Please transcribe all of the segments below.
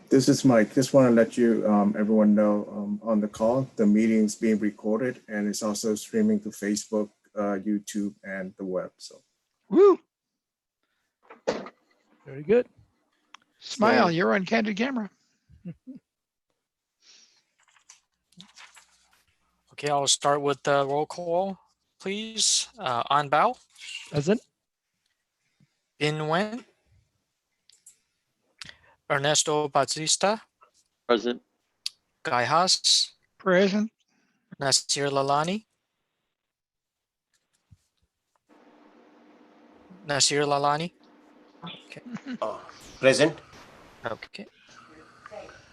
This is Mike. Just want to let you, everyone know on the call, the meeting is being recorded and it's also streaming to Facebook, YouTube, and the web. So, Woo! Very good. Smile, you're on candid camera. Okay, I'll start with the roll call, please. An Bao, Present. Bin Wen, Ernesto Batista, Present. Guy Haas, Present. Nasir Lalani. Nasir Lalani. Okay. Present. Okay.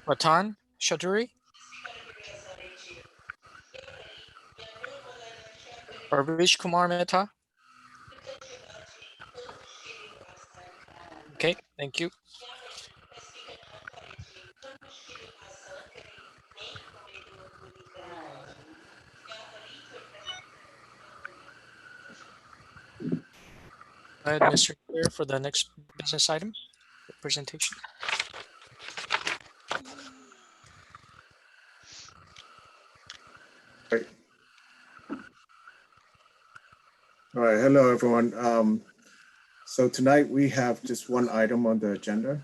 Ratan Chaudhuri. Parvish Kumar Mehta. Okay, thank you. Go ahead, Mr. Chair, for the next business item, the presentation. all right, hello everyone. So tonight we have just one item on the agenda.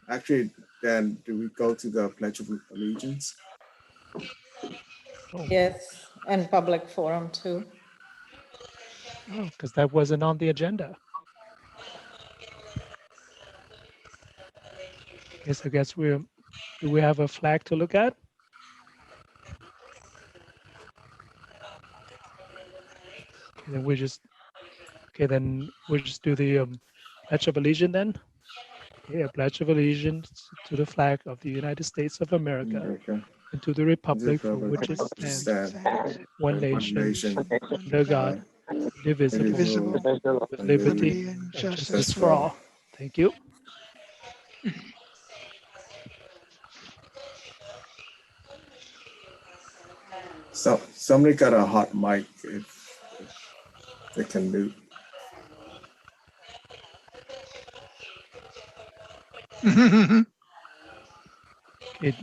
Actually, then do we go to the Pledge of Allegiance? Yes, and public forum too. Oh, because that wasn't on the agenda. Yes, I guess do we have a flag to look at? And then then we'll just do the Pledge of Allegiance then. Yeah, Pledge of Allegiance to the flag of the United States of America and to the republic for which it stands, one nation, under God, indivisible, with liberty and justice for all. Thank you. So somebody got a hot mic if they can mute. Okay.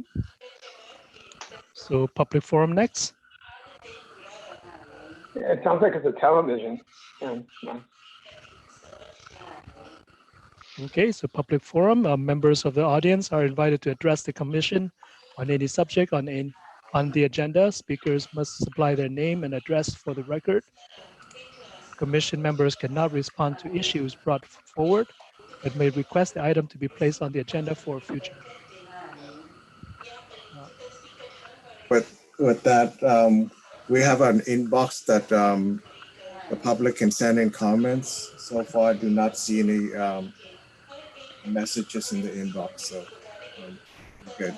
So public forum next. Yeah, it sounds like it's a television. Yeah. Okay, so public forum, members of the audience are invited to address the commission on any subject on the agenda. Speakers must supply their name and address for the record. Commission members cannot respond to issues brought forward, but may request the item to be placed on the agenda for future. With that, we have an inbox that the public can send in comments. So far, I do not see any messages in the inbox, so good.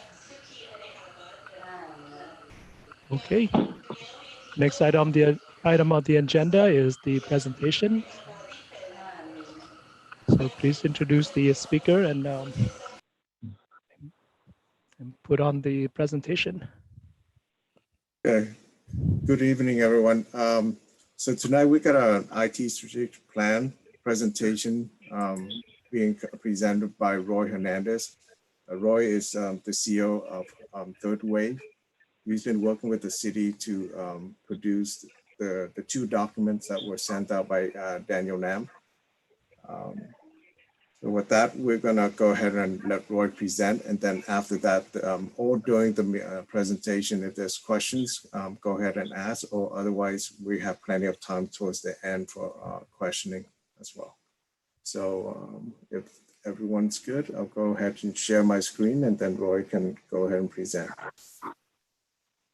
Okay. Next item, the item on the agenda is the presentation. So please introduce the speaker and put on the presentation. Okay. Good evening, everyone. So tonight we got an IT strategic plan presentation being presented by Roy Hernandez. Roy is the CEO of Third Wave. He's been working with the city to produce the two documents that were sent out by Daniel Lam. So with that, we're gonna go ahead and let Roy present, and then after that, or during the presentation, if there's questions, go ahead and ask, or otherwise we have plenty of time towards the end for questioning as well. So if everyone's good, I'll go ahead and share my screen, and then Roy can go ahead and present.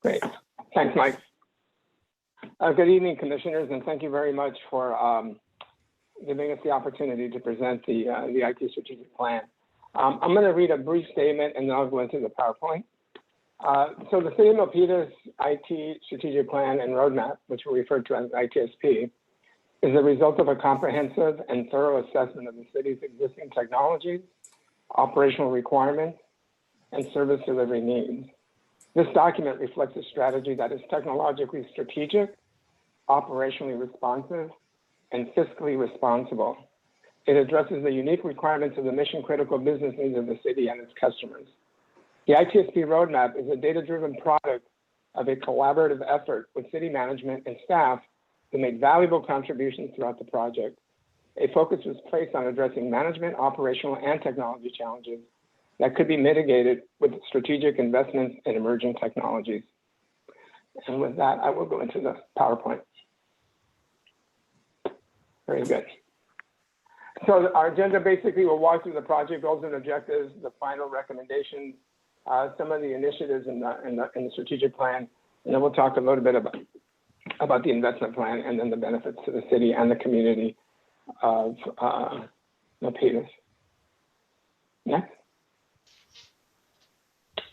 Great, thanks, Mike. Good evening, commissioners, and thank you very much for giving us the opportunity to present the IT strategic plan. I'm going to read a brief statement and then I'll go into the PowerPoint. So the City of Milpitas IT strategic plan and roadmap, which we refer to as ITSP, is the result of a comprehensive and thorough assessment of the city's existing technologies, operational requirements, and service delivery needs. This document reflects a strategy that is technologically strategic, operationally responsive, and fiscally responsible. It addresses the unique requirements of the mission-critical business needs of the city and its customers. The ITSP roadmap is a data-driven product of a collaborative effort with city management and staff to make valuable contributions throughout the project. A focus was placed on addressing management, operational, and technology challenges that could be mitigated with strategic investments in emerging technologies. And with that, I will go into the PowerPoint. Very good. So our agenda basically will walk through the project goals and objectives, the final recommendations, some of the initiatives in the strategic plan, and then we'll talk a little bit about the investment plan and then the benefits to the city and the community of Milpitas. Next.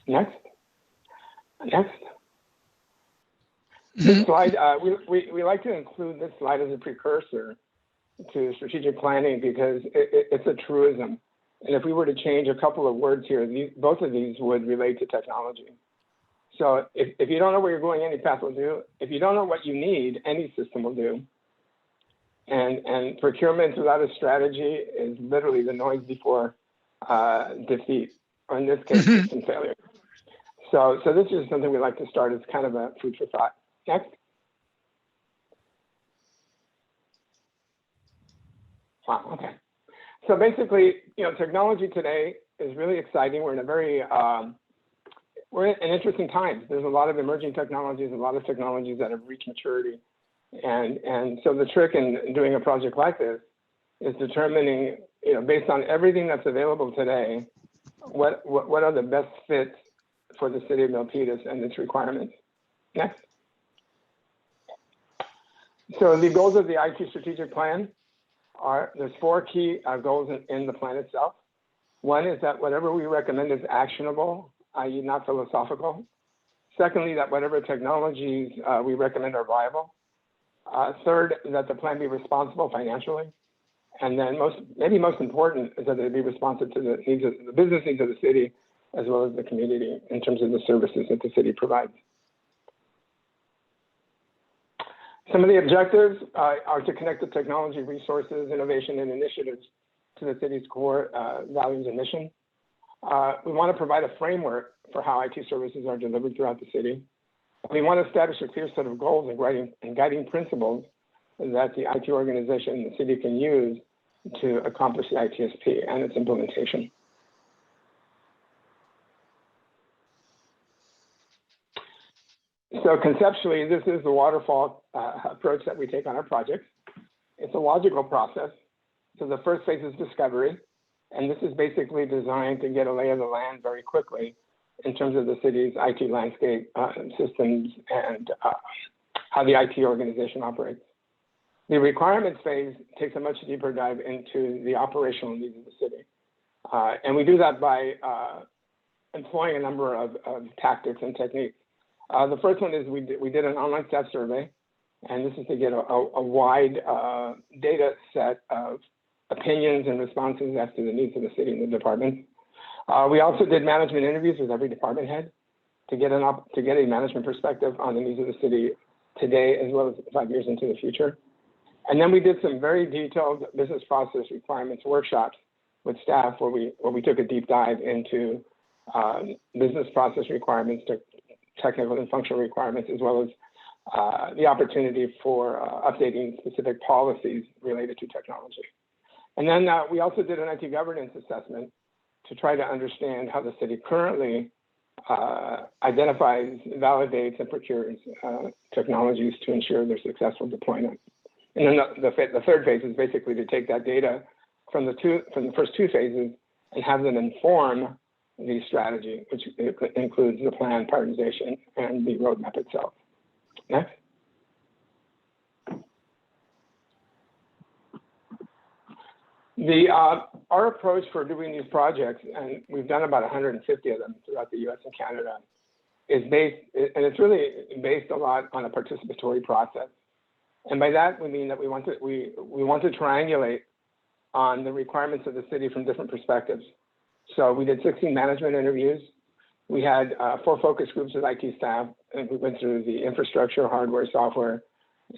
Next. Next. This slide, we like to include this slide as a precursor to strategic planning because it's a truism. And if we were to change a couple of words here, both of these would relate to technology. So if you don't know where you're going, any path will do. If you don't know what you need, any system will do. And procurement without a strategy is literally the noise before defeat, or in this case, system failure. So this is something we like to start as kind of a food for thought. Next. Wow, okay. So basically, technology today is really exciting. We're in a very, we're in an interesting time. There's a lot of emerging technologies, a lot of technologies that have reached maturity. And so the trick in doing a project like this is determining, based on everything that's available today, what are the best fits for the city of Milpitas and its requirements. Next. So the goals of the IT strategic plan there's 4 key goals in the plan itself. One is that whatever we recommend is actionable, i.e. not philosophical. Secondly, that whatever technologies we recommend are viable. Third, that the plan be responsible financially. And then maybe most important is that it be responsive to the needs of the business needs of the city, as well as the community in terms of the services that the city provides. Some of the objectives are to connect the technology, resources, innovation, and initiatives to the city's core values and mission. We want to provide a framework for how IT services are delivered throughout the city. We want to establish a clear set of goals and guiding principles that the IT organization and the city can use to accomplish the ITSP and its implementation. So conceptually, this is the waterfall approach that we take on our projects. It's a logical process. So the first phase is discovery. And this is basically designed to get a lay of the land very quickly in terms of the city's IT landscape, systems, and how the IT organization operates. The requirements phase takes a much deeper dive into the operational needs of the city. And we do that by employing a number of tactics and techniques. The first one is we did an online staff survey, and this is to get a wide data set of opinions and responses as to the needs of the city and the departments. We also did management interviews with every department head to get a management perspective on the needs of the city today, as well as 5 years into the future. And then we did some very detailed business process requirements workshops with staff where we took a deep dive into business process requirements, to technical and functional requirements, as well as the opportunity for updating specific policies related to technology. And then we also did an IT governance assessment to try to understand how the city currently identifies, validates, and procures technologies to ensure their successful deployment. And then the third phase is basically to take that data from the first 2 phases and have them inform the strategy, which includes the plan, prioritization, and the roadmap itself. Next. Our approach for doing these projects, and we've done about 150 of them throughout the US and Canada, is it's really based a lot on a participatory process. And by that, we mean that we want to triangulate on the requirements of the city from different perspectives. So we did 16 management interviews. We had 4 focus groups with IT staff, and we went through the infrastructure, hardware, software,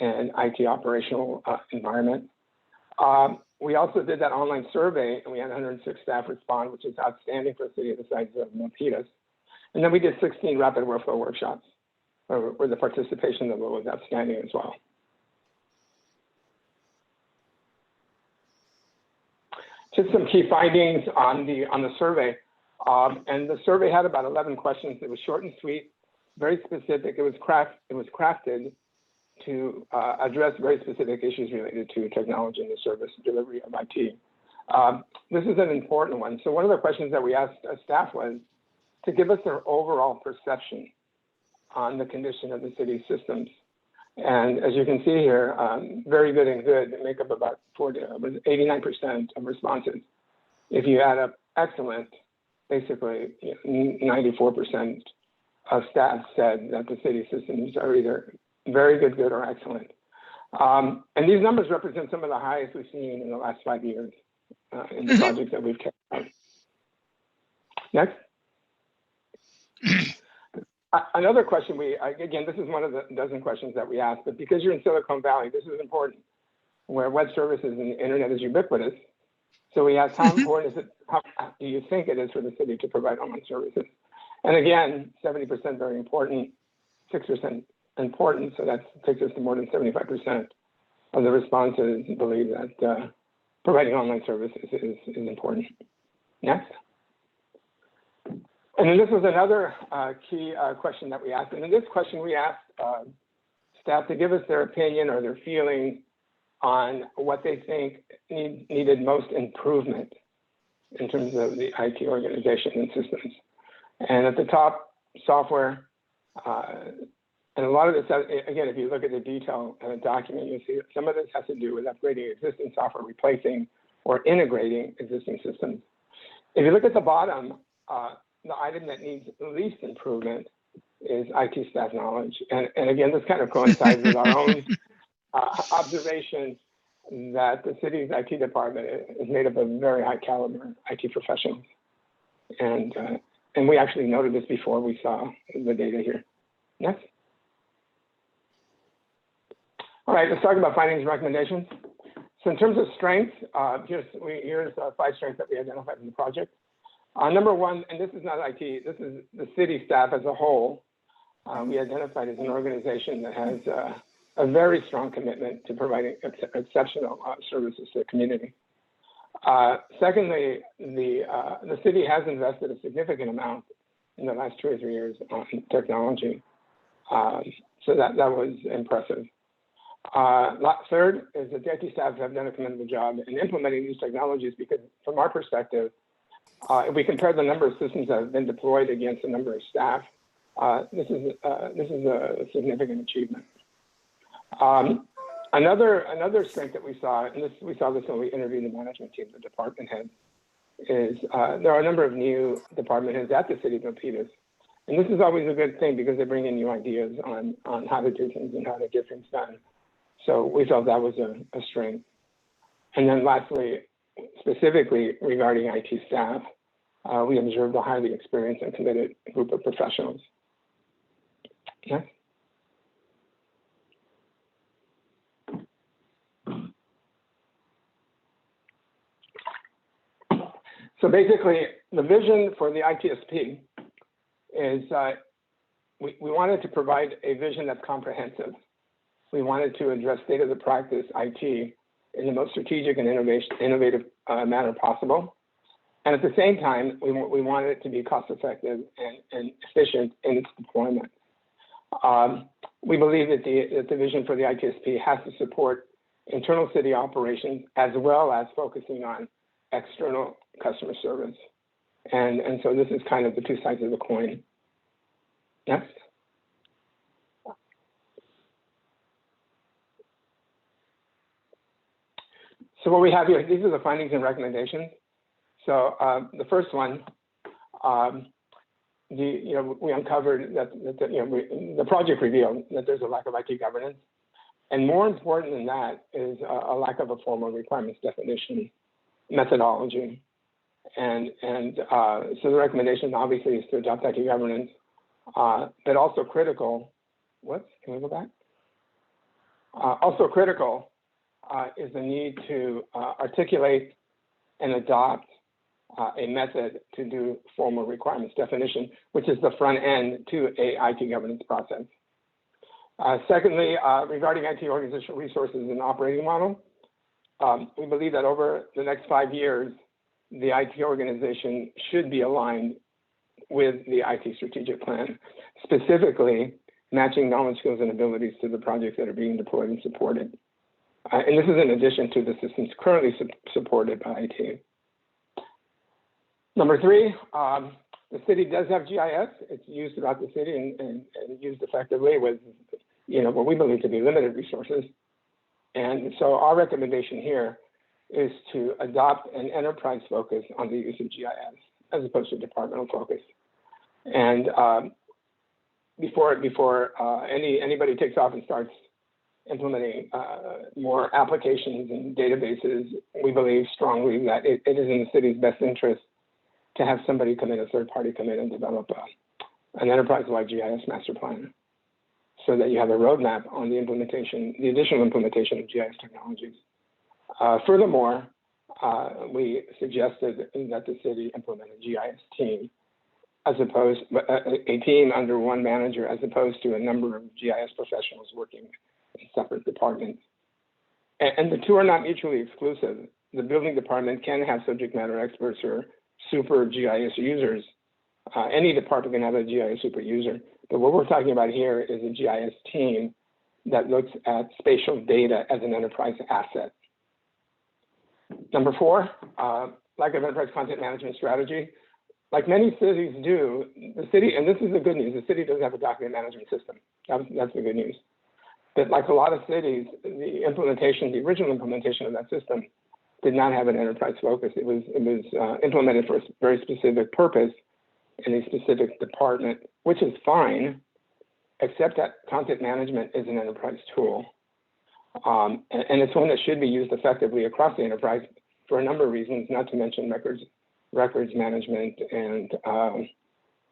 and IT operational environment. We also did that online survey, and we had 106 staff respond, which is outstanding for a city of the size of Milpitas. And then we did 16 rapid workflow workshops, where the participation level was outstanding as well. Just some key findings on the survey. And the survey had about 11 questions. It was short and sweet, very specific. It was crafted to address very specific issues related to technology and the service delivery of IT. This is an important one. So one of the questions that we asked staff was to give us their overall perception on the condition of the city's systems. And as you can see here, very good and good make up about 89% of responses. If you add up excellent, basically 94% of staff said that the city systems are either very good, good, or excellent. And these numbers represent some of the highest we've seen in the last 5 years in the projects that we've carried out. Next. Another question again, this is one of the dozen questions that we asked, but because you're in Silicon Valley, this is important, where web services and the internet is ubiquitous. So we asked, how important is it, how do you think it is for the city to provide online services? And again, 70% very important, 6% important, so that takes us to more than 75% of the responses believe that providing online services is important. Next. And then this was another key question that we asked. And in this question, we asked staff to give us their opinion or their feeling on what they think needed most improvement in terms of the IT organization and systems. And at the top, software. And a lot of this, again, if you look at the detail in the document, you'll see some of this has to do with upgrading existing software, replacing or integrating existing systems. If you look at the bottom, the item that needs least improvement is IT staff knowledge. And again, this kind of coincides with our own observation that the city's IT department is made up of very high caliber IT professionals. And we actually noted this before we saw the data here. Next. All right, let's talk about findings and recommendations. So in terms of strengths, here's 5 strengths that we identified in the project. Number one, and this is not IT, this is the city staff as a whole. We identified as an organization that has a very strong commitment to providing exceptional services to the community. Secondly, the city has invested a significant amount in the last 2 or 3 years on technology. So that was impressive. Third is that the IT staff have done a commendable job in implementing these technologies because from our perspective, if we compare the number of systems that have been deployed against the number of staff, this is a significant achievement. Another strength that we saw, and we saw this when we interviewed the management team, the department heads, is there are a number of new department heads at the city of Milpitas. And this is always a good thing because they bring in new ideas on how to do things and how to get things done. So we felt that was a strength. And then lastly, specifically regarding IT staff, we observed a highly experienced and committed group of professionals. Yeah. So basically, the vision for the ITSP is we wanted to provide a vision that's comprehensive. We wanted to address state of the practice IT in the most strategic and innovative manner possible. And at the same time, we wanted it to be cost effective and efficient in its deployment. We believe that the vision for the ITSP has to support internal city operations as well as focusing on external customer service. And so this is kind of the two sides of the coin. Next. So what we have here, these are the findings and recommendations. So the first one, we uncovered that the project revealed that there's a lack of IT governance. And more important than that is a lack of a formal requirements definition methodology. And so the recommendation obviously is to adopt IT governance, but also critical, can we go back? Also critical is the need to articulate and adopt a method to do formal requirements definition, which is the front end to a IT governance process. Secondly, regarding IT organizational resources and operating model, we believe that over the next 5 years, the IT organization should be aligned with the IT strategic plan, specifically matching knowledge, skills, and abilities to the projects that are being deployed and supported. And this is in addition to the systems currently supported by IT. Number 3, the city does have GIS. It's used throughout the city and used effectively with, what we believe to be limited resources. And so our recommendation here is to adopt an enterprise focus on the use of GIS as opposed to departmental focus. And before anybody takes off and starts implementing more applications and databases, we believe strongly that it is in the city's best interest to have somebody come in, a third party come in and develop an enterprise-wide GIS master plan so that you have a roadmap on the implementation, the additional implementation of GIS technologies. Furthermore, we suggested that the city implement a GIS team as opposed a team under one manager as opposed to a number of GIS professionals working in separate departments. And the two are not mutually exclusive. The building department can have subject matter experts or super GIS users. Any department can have a GIS super user, but what we're talking about here is a GIS team that looks at spatial data as an enterprise asset. Number 4, lack of enterprise content management strategy. Like many cities do, the city, and this is the good news, the city does have a document management system. That's the good news. But like a lot of cities, the original implementation of that system did not have an enterprise focus. It was implemented for a very specific purpose in a specific department, which is fine, except that content management is an enterprise tool. And it's one that should be used effectively across the enterprise for a number of reasons, not to mention records management and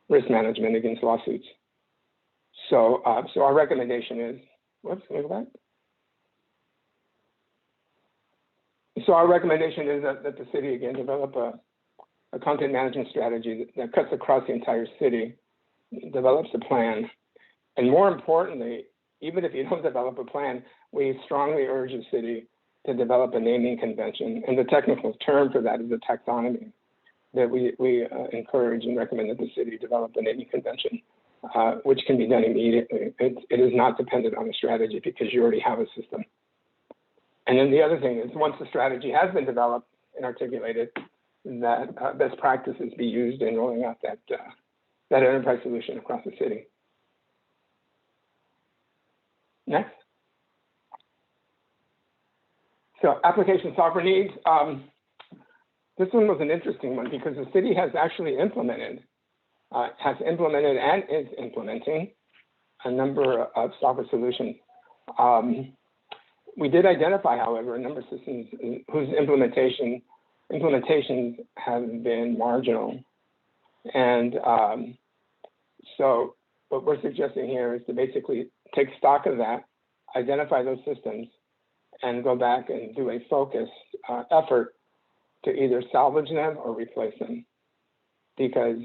risk management against lawsuits. So our recommendation is, whoops, let me go back. So our recommendation is that the city, again, develop a content management strategy that cuts across the entire city, develops a plan, and more importantly, even if you don't develop a plan, we strongly urge the city to develop a naming convention. And the technical term for that is a taxonomy that we encourage and recommend that the city develop a naming convention, which can be done immediately. It is not dependent on a strategy because you already have a system. And then the other thing is once the strategy has been developed and articulated, that best practices be used in rolling out that enterprise solution across the city. Next. So application software needs. This one was an interesting one because the city has actually implemented and is implementing a number of software solutions. We did identify, however, a number of systems whose implementations have been marginal. And so what we're suggesting here is to basically take stock of that, identify those systems, and go back and do a focused effort to either salvage them or replace them, because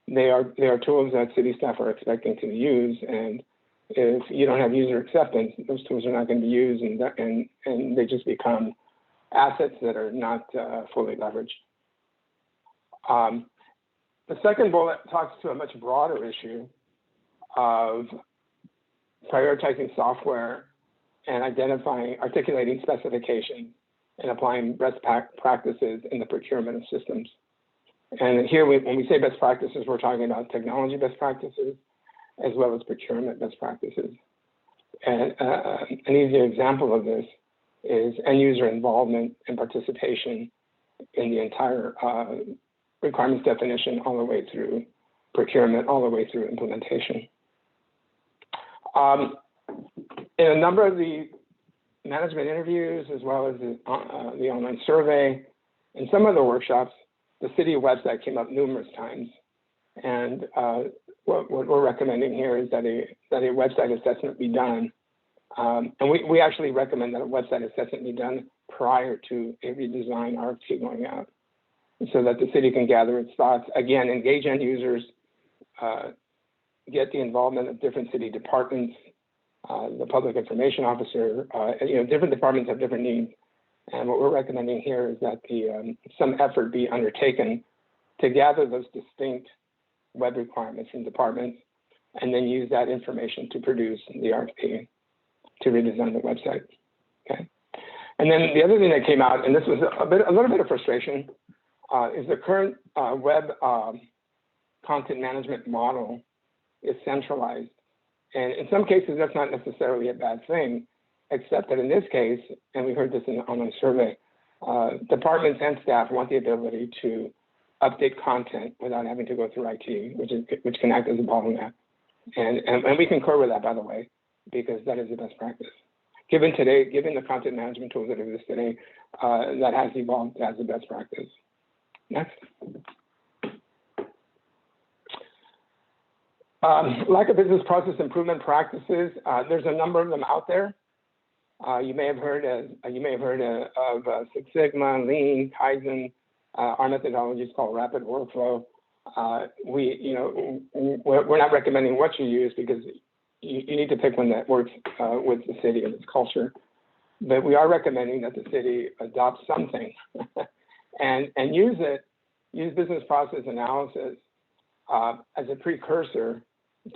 they are tools that city staff are expecting to use, and if you don't have user acceptance, those tools are not going to be used, and they just become assets that are not fully leveraged. The second bullet talks to a much broader issue of prioritizing software and articulating specifications and applying best practices in the procurement of systems. And here, when we say best practices, we're talking about technology best practices as well as procurement best practices. And an easy example of this is end user involvement and participation in the entire requirements definition all the way through procurement, all the way through implementation. In a number of the management interviews, as well as the online survey, and some of the workshops, the city website came up numerous times. And what we're recommending here is that a website assessment be done And we actually recommend that a website assessment be done prior to a redesign RFP going out, so that the city can gather its thoughts. Again, engage end users, get the involvement of different city departments, the public information officer. Different departments have different needs. And what we're recommending here is that some effort be undertaken to gather those distinct web requirements from departments, and then use that information to produce the RFP to redesign the website. Okay. And then the other thing that came out, and this was a little bit of frustration, is the current web content management model is centralized. And in some cases, that's not necessarily a bad thing, except that in this case, and we heard this in the online survey, departments and staff want the ability to update content without having to go through IT, which can act as a bottleneck. And we concur with that, by the way, because that is the best practice. Given the content management tools that exist today, that has evolved as the best practice. Next. Lack of business process improvement practices. There's a number of them out there. You may have heard of Six Sigma, Lean, Kaizen. Our methodology is called Rapid Workflow. We're not recommending what you use, because you need to pick one that works with the city and its culture. But we are recommending that the city adopt something and use business process analysis as a precursor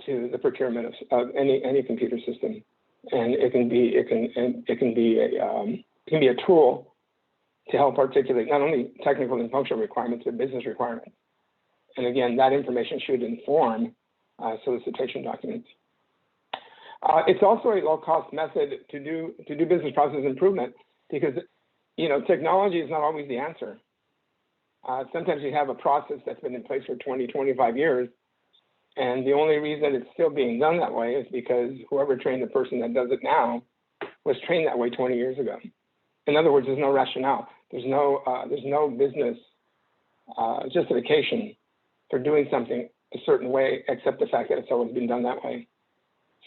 to the procurement of any computer system. And it can be a tool to help articulate not only technical and functional requirements, but business requirements. And again, that information should inform solicitation documents. It's also a low-cost method to do business process improvement, because technology is not always the answer. Sometimes you have a process that's been in place for 20, 25 years, and the only reason it's still being done that way is because whoever trained the person that does it now was trained that way 20 years ago. In other words, there's no rationale. There's no business justification for doing something a certain way, except the fact that it's always been done that way.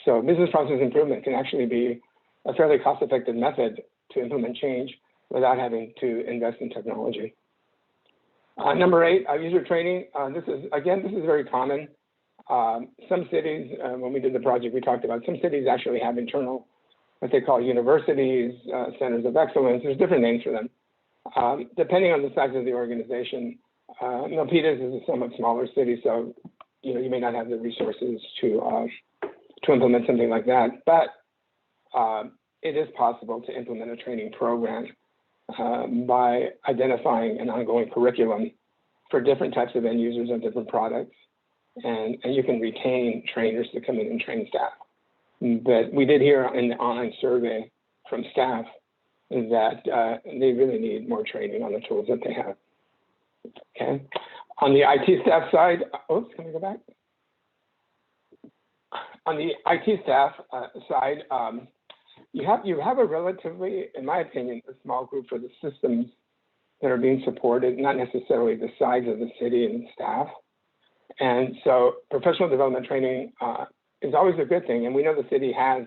So business process improvement can actually be a fairly cost-effective method to implement change without having to invest in technology. Number 8, user training. This is very common. Some cities, when we did the project, we talked about some cities actually have internal, what they call universities, centers of excellence. There's different names for them. Depending on the size of the organization, Milpitas is a somewhat smaller city, so you may not have the resources to implement something like that. But it is possible to implement a training program by identifying an ongoing curriculum for different types of end users of different products. And you can retain trainers to come in and train staff. But we did hear in the online survey from staff that they really need more training on the tools that they have. Okay. On the IT staff side, can we go back? On the IT staff side, you have a relatively, in my opinion, a small group for the systems that are being supported, not necessarily the size of the city and staff. And so professional development training is always a good thing. And we know the city has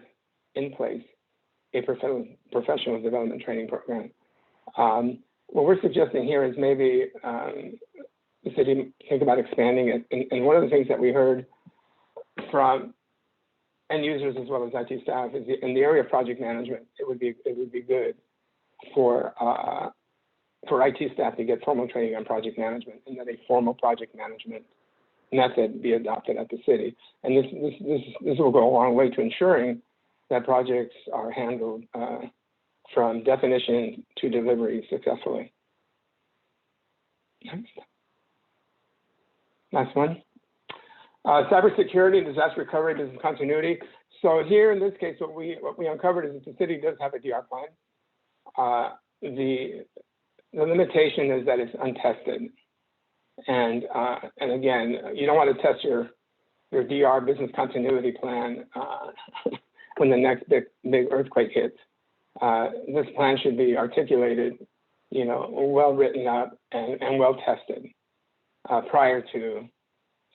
in place a professional development training program. What we're suggesting here is maybe the city think about expanding it. And one of the things that we heard from end users as well as IT staff is in the area of project management, it would be good for IT staff to get formal training on project management, and that a formal project management method be adopted at the city. And this will go a long way to ensuring that projects are handled from definition to delivery successfully. Next. Last one. Cybersecurity, disaster recovery, business continuity. So here in this case, what we uncovered is that the city does have a DR plan. The limitation is that it's untested. And again, you don't want to test your DR business continuity plan when the next big earthquake hits. This plan should be articulated, well written up and well tested prior to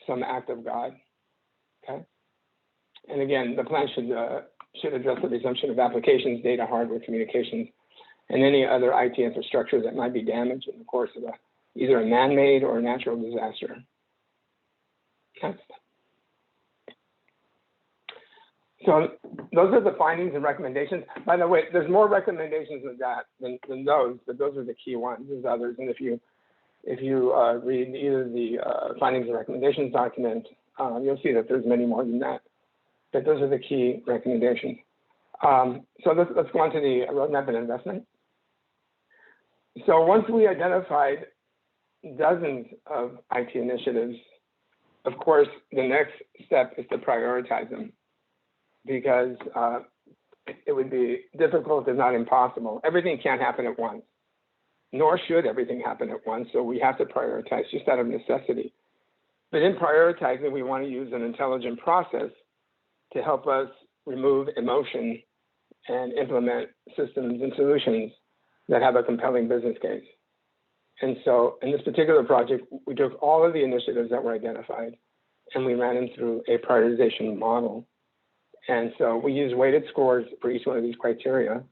some act of God. Okay. And again, the plan should address the resumption of applications, data, hardware, communications, and any other IT infrastructure that might be damaged in the course of either a man-made or a natural disaster. Next. So those are the findings and recommendations. By the way, there's more recommendations than that than those, but those are the key ones. There's others, and if you read either the findings and recommendations document, you'll see that there's many more than that. But those are the key recommendations. So let's go on to the roadmap and investment. So once we identified dozens of IT initiatives, of course, the next step is to prioritize them, because it would be difficult, if not impossible. Everything can't happen at once, nor should everything happen at once. So we have to prioritize just out of necessity. But in prioritizing, we want to use an intelligent process to help us remove emotion and implement systems and solutions that have a compelling business case. And so in this particular project, we took all of the initiatives that were identified and we ran them through a prioritization model. And so we use weighted scores for each one of these criteria.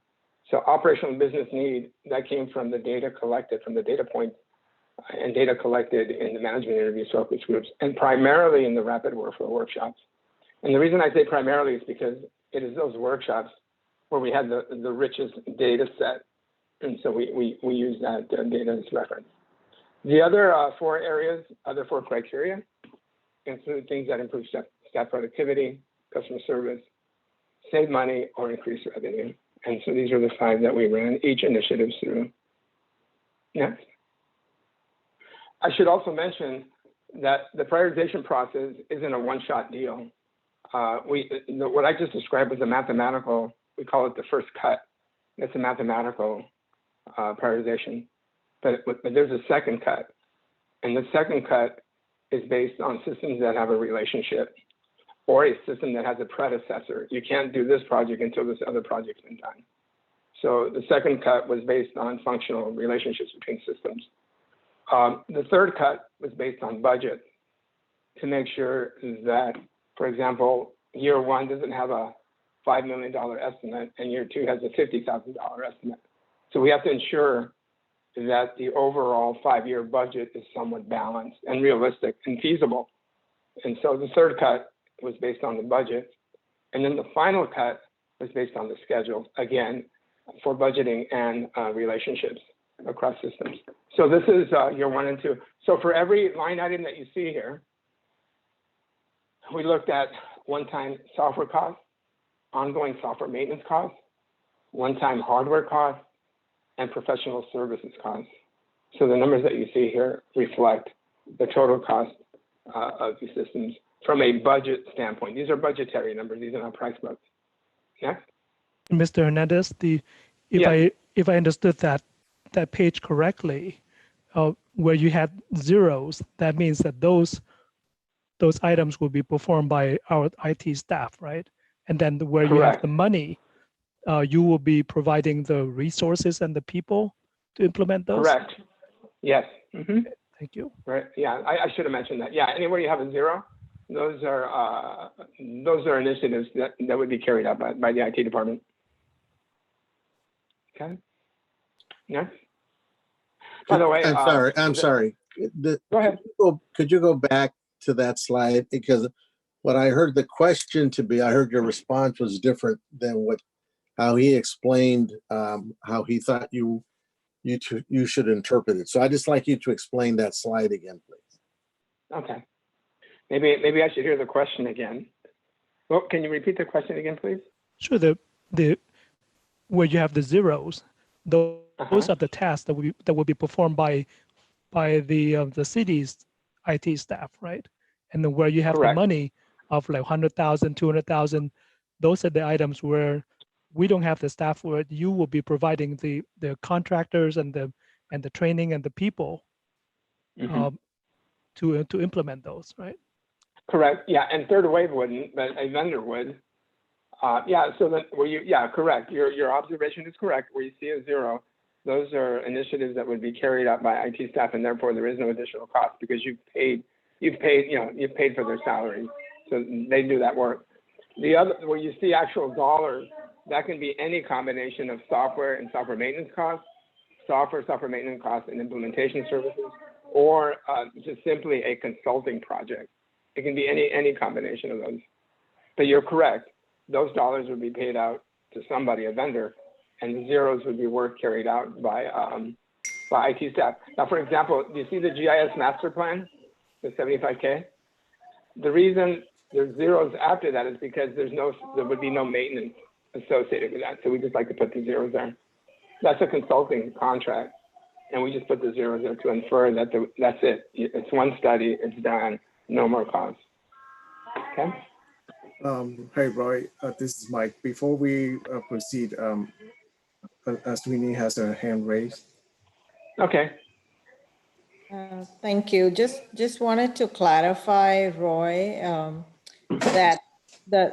So operational business need, that came from the data collected, from the data points and data collected in the management interviews, focus groups, and primarily in the rapid workflow workshops. And the reason I say primarily is because it is those workshops where we had the richest data set. And so we use that data as reference. The other four criteria include things that improve staff productivity, customer service, save money, or increase revenue. And so these are the 5 that we ran each initiative through. Next. I should also mention that the prioritization process isn't a one-shot deal. What I just described was a mathematical, we call it the first cut. It's a mathematical prioritization, but there's a second cut. And the second cut is based on systems that have a relationship or a system that has a predecessor. You can't do this project until this other project's been done. So the second cut was based on functional relationships between systems. The third cut was based on budget to make sure that, for example, year 1 doesn't have a $5 million estimate and year 2 has a $50,000 estimate. So we have to ensure that the overall 5-year budget is somewhat balanced and realistic and feasible. And so the third cut was based on the budget. And then the final cut was based on the schedule, again, for budgeting and relationships across systems. So this is year 1 and 2. So for every line item that you see here, we looked at one-time software costs, ongoing software maintenance costs, one-time hardware costs, and professional services costs. So the numbers that you see here reflect the total cost of these systems from a budget standpoint. These are budgetary numbers. These are not price books. Next. Mr. Hernandez, if I understood that page correctly, where you had zeros, that means that those items will be performed by our IT staff, right? And then where you have the money, you will be providing the resources and the people to implement those? Correct. Yes. Mm-hmm. Thank you. Right. Yeah, I should have mentioned that. Yeah, anywhere you have a zero, those are initiatives that would be carried out by the IT department. Okay. Next. By the way, I'm sorry. Go ahead. Could you go back to that slide? Because what I heard the question to be, I heard your response was different than how he explained how he thought you should interpret it. So I'd just like you to explain that slide again, please. Okay. Maybe I should hear the question again. Well, can you repeat the question again, please? Sure. The where you have the zeros, those are the tasks that will be performed by the city's IT staff, right? And then where you have the money of like 100,000, 200,000, those are the items where we don't have the staff for it. You will be providing the contractors and the training and the people to implement those, right? Correct. Yeah, and third wave wouldn't, but a vendor would. Yeah. So that correct. Your observation is correct. Where you see a zero, those are initiatives that would be carried out by IT staff, and therefore there is no additional cost because you've paid for their salaries, so they do that work. The other, where you see actual dollars, that can be any combination of software and software maintenance costs, software maintenance costs and implementation services, or just simply a consulting project. It can be any combination of those. But you're correct. Those dollars would be paid out to somebody, a vendor, and the zeros would be work carried out by IT staff. Now, for example, do you see the GIS master plan, the 75K? The reason there's zeros after that is because there would be no maintenance associated with that. So we just like to put the zeros there. That's a consulting contract, and we just put the zeros there to infer that that's it. It's one study, it's done, no more costs. Okay. Hey, Roy, this is Mike. Before we proceed, Aswini has her hand raised. Okay. Thank you. Just wanted to clarify, Roy, that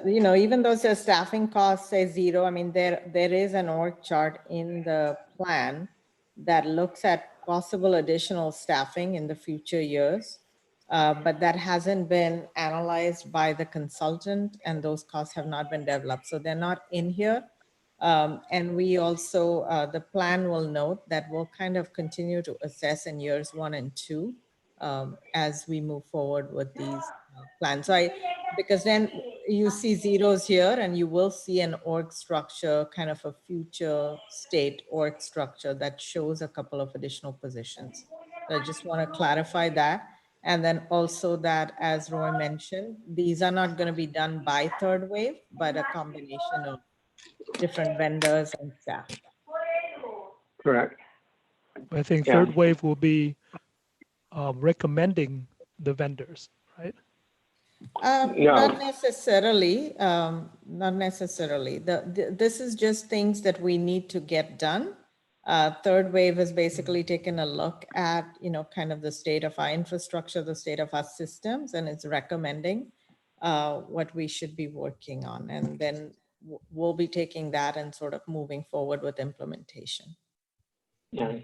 even though the staffing costs say zero, I mean, there is an org chart in the plan that looks at possible additional staffing in the future years, but that hasn't been analyzed by the consultant, and those costs have not been developed. So they're not in here. And we also, the plan will note that we'll kind of continue to assess in years 1 and 2 as we move forward with these plans. So because then you see zeros here, and you will see an org structure, kind of a future state org structure that shows a couple of additional positions. So I just want to clarify that. And then also that, as Roy mentioned, these are not going to be done by third wave, but a combination of different vendors and staff. Correct. I think Yeah. third wave will be recommending the vendors, right? No. Not necessarily. Not necessarily. This is just things that we need to get done. Third wave has basically taken a look at, kind of the state of our infrastructure, the state of our systems, and it's recommending what we should be working on. And then we'll be taking that and sort of moving forward with implementation. Yeah.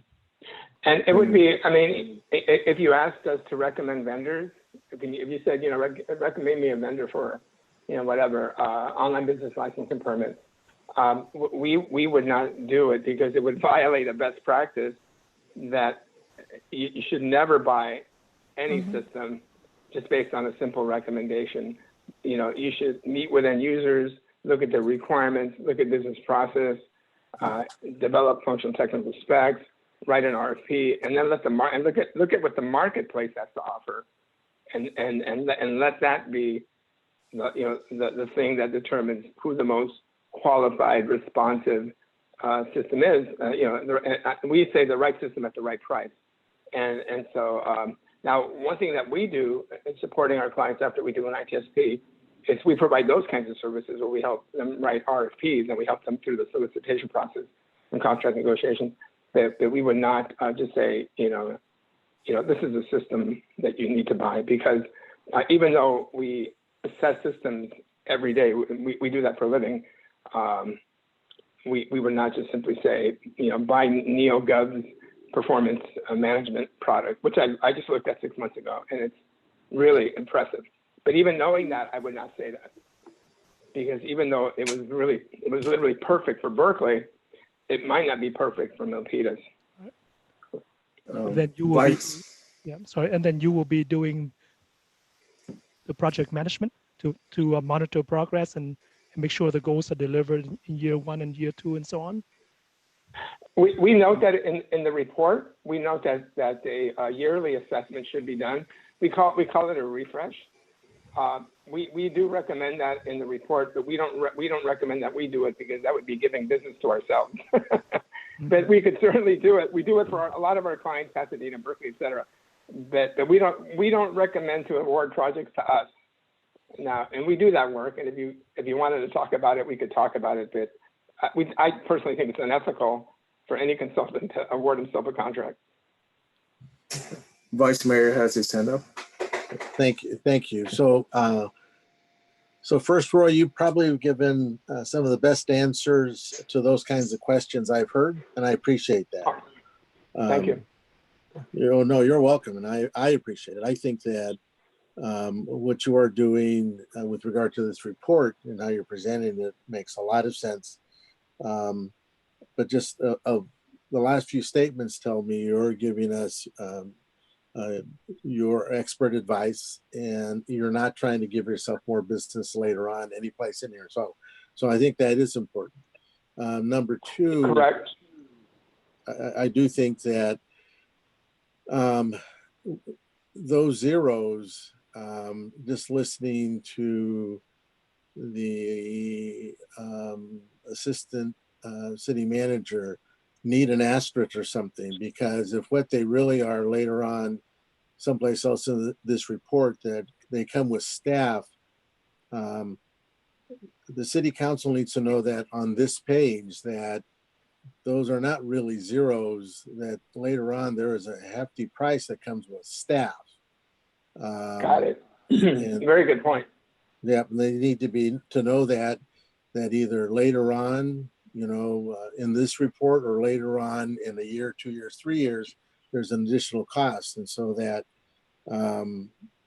And it would be, I mean, if you asked us to recommend vendors, if you said, recommend me a vendor for, whatever, online business license and permits, we would not do it because it would violate a best practice that you should never buy any system just based on a simple recommendation. You should meet with end users, look at the requirements, look at business process, develop functional technical specs, write an RFP, and then look at what the marketplace has to offer, and let that be the thing that determines who the most qualified, responsive system is. We say the right system at the right price, and so now one thing that we do in supporting our clients after we do an ITSP is we provide those kinds of services where we help them write RFPs and we help them through the solicitation process and contract negotiations. That we would not just say, this is a system that you need to buy, because even though we assess systems every day, we do that for a living. We would not just simply say, buy NeoGov's performance management product, which I just looked at 6 months ago, and it's really impressive. But even knowing that, I would not say that, because even though it was literally perfect for Berkeley, it might not be perfect for Milpitas. Then you will be, and then you will be doing the project management to monitor progress and make sure the goals are delivered in year 1 and year 2 and so on. We note that in the report, we note that a yearly assessment should be done. We call it a refresh. We do recommend that in the report, but we don't recommend that we do it, because that would be giving business to ourselves. But we could certainly do it. We do it for a lot of our clients, Pasadena, Berkeley, et cetera. But we don't recommend to award projects to us now, and we do that work. And if you wanted to talk about it, we could talk about it. But I personally think it's unethical for any consultant to award himself a contract. Vice Mayor has his hand up. Thank you. So first, Roy, you probably have given some of the best answers to those kinds of questions I've heard, and I appreciate that. Thank you. No, you're welcome, and I appreciate it. I think that what you are doing with regard to this report and how you're presenting it makes a lot of sense. But just the last few statements tell me you're giving us your expert advice, and you're not trying to give yourself more business later on any place in here. So I think that is important. Number two, Correct. I do think that those zeros, just listening to the assistant city manager, need an asterisk or something, because if what they really are later on someplace else in this report that they come with staff, the city council needs to know that on this page that those are not really zeros, that later on there is a hefty price that comes with staff. Got it. And Very good point. yeah, they need to know that either later on, in this report, or later on in a year, 2 years, 3 years, there's an additional cost. And so that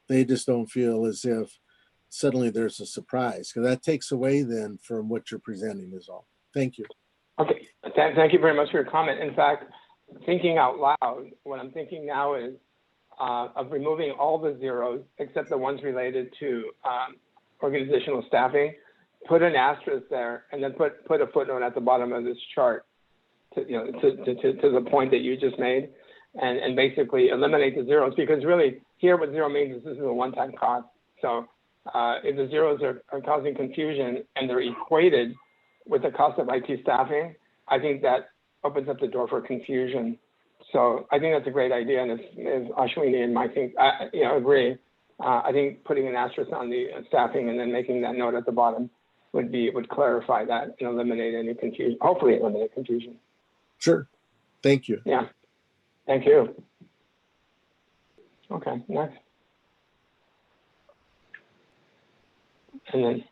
they just don't feel as if suddenly there's a surprise, because that takes away then from what you're presenting is all. Thank you. Okay, thank you very much for your comment. In fact, thinking out loud, what I'm thinking now is of removing all the zeros except the ones related to organizational staffing, put an asterisk there, and then put a footnote at the bottom of this chart to the point that you just made, and basically eliminate the zeros, because really here what zero means is this is a one-time cost. So if the zeros are causing confusion and they're equated with the cost of IT staffing, I think that opens up the door for confusion. So I think that's a great idea, and if Ashwini and Mike think, agree, I think putting an asterisk on the staffing and then making that note at the bottom would clarify that and eliminate any confusion. Hopefully, eliminate confusion. Sure. Thank you. Yeah. Thank you. Okay. Next. And then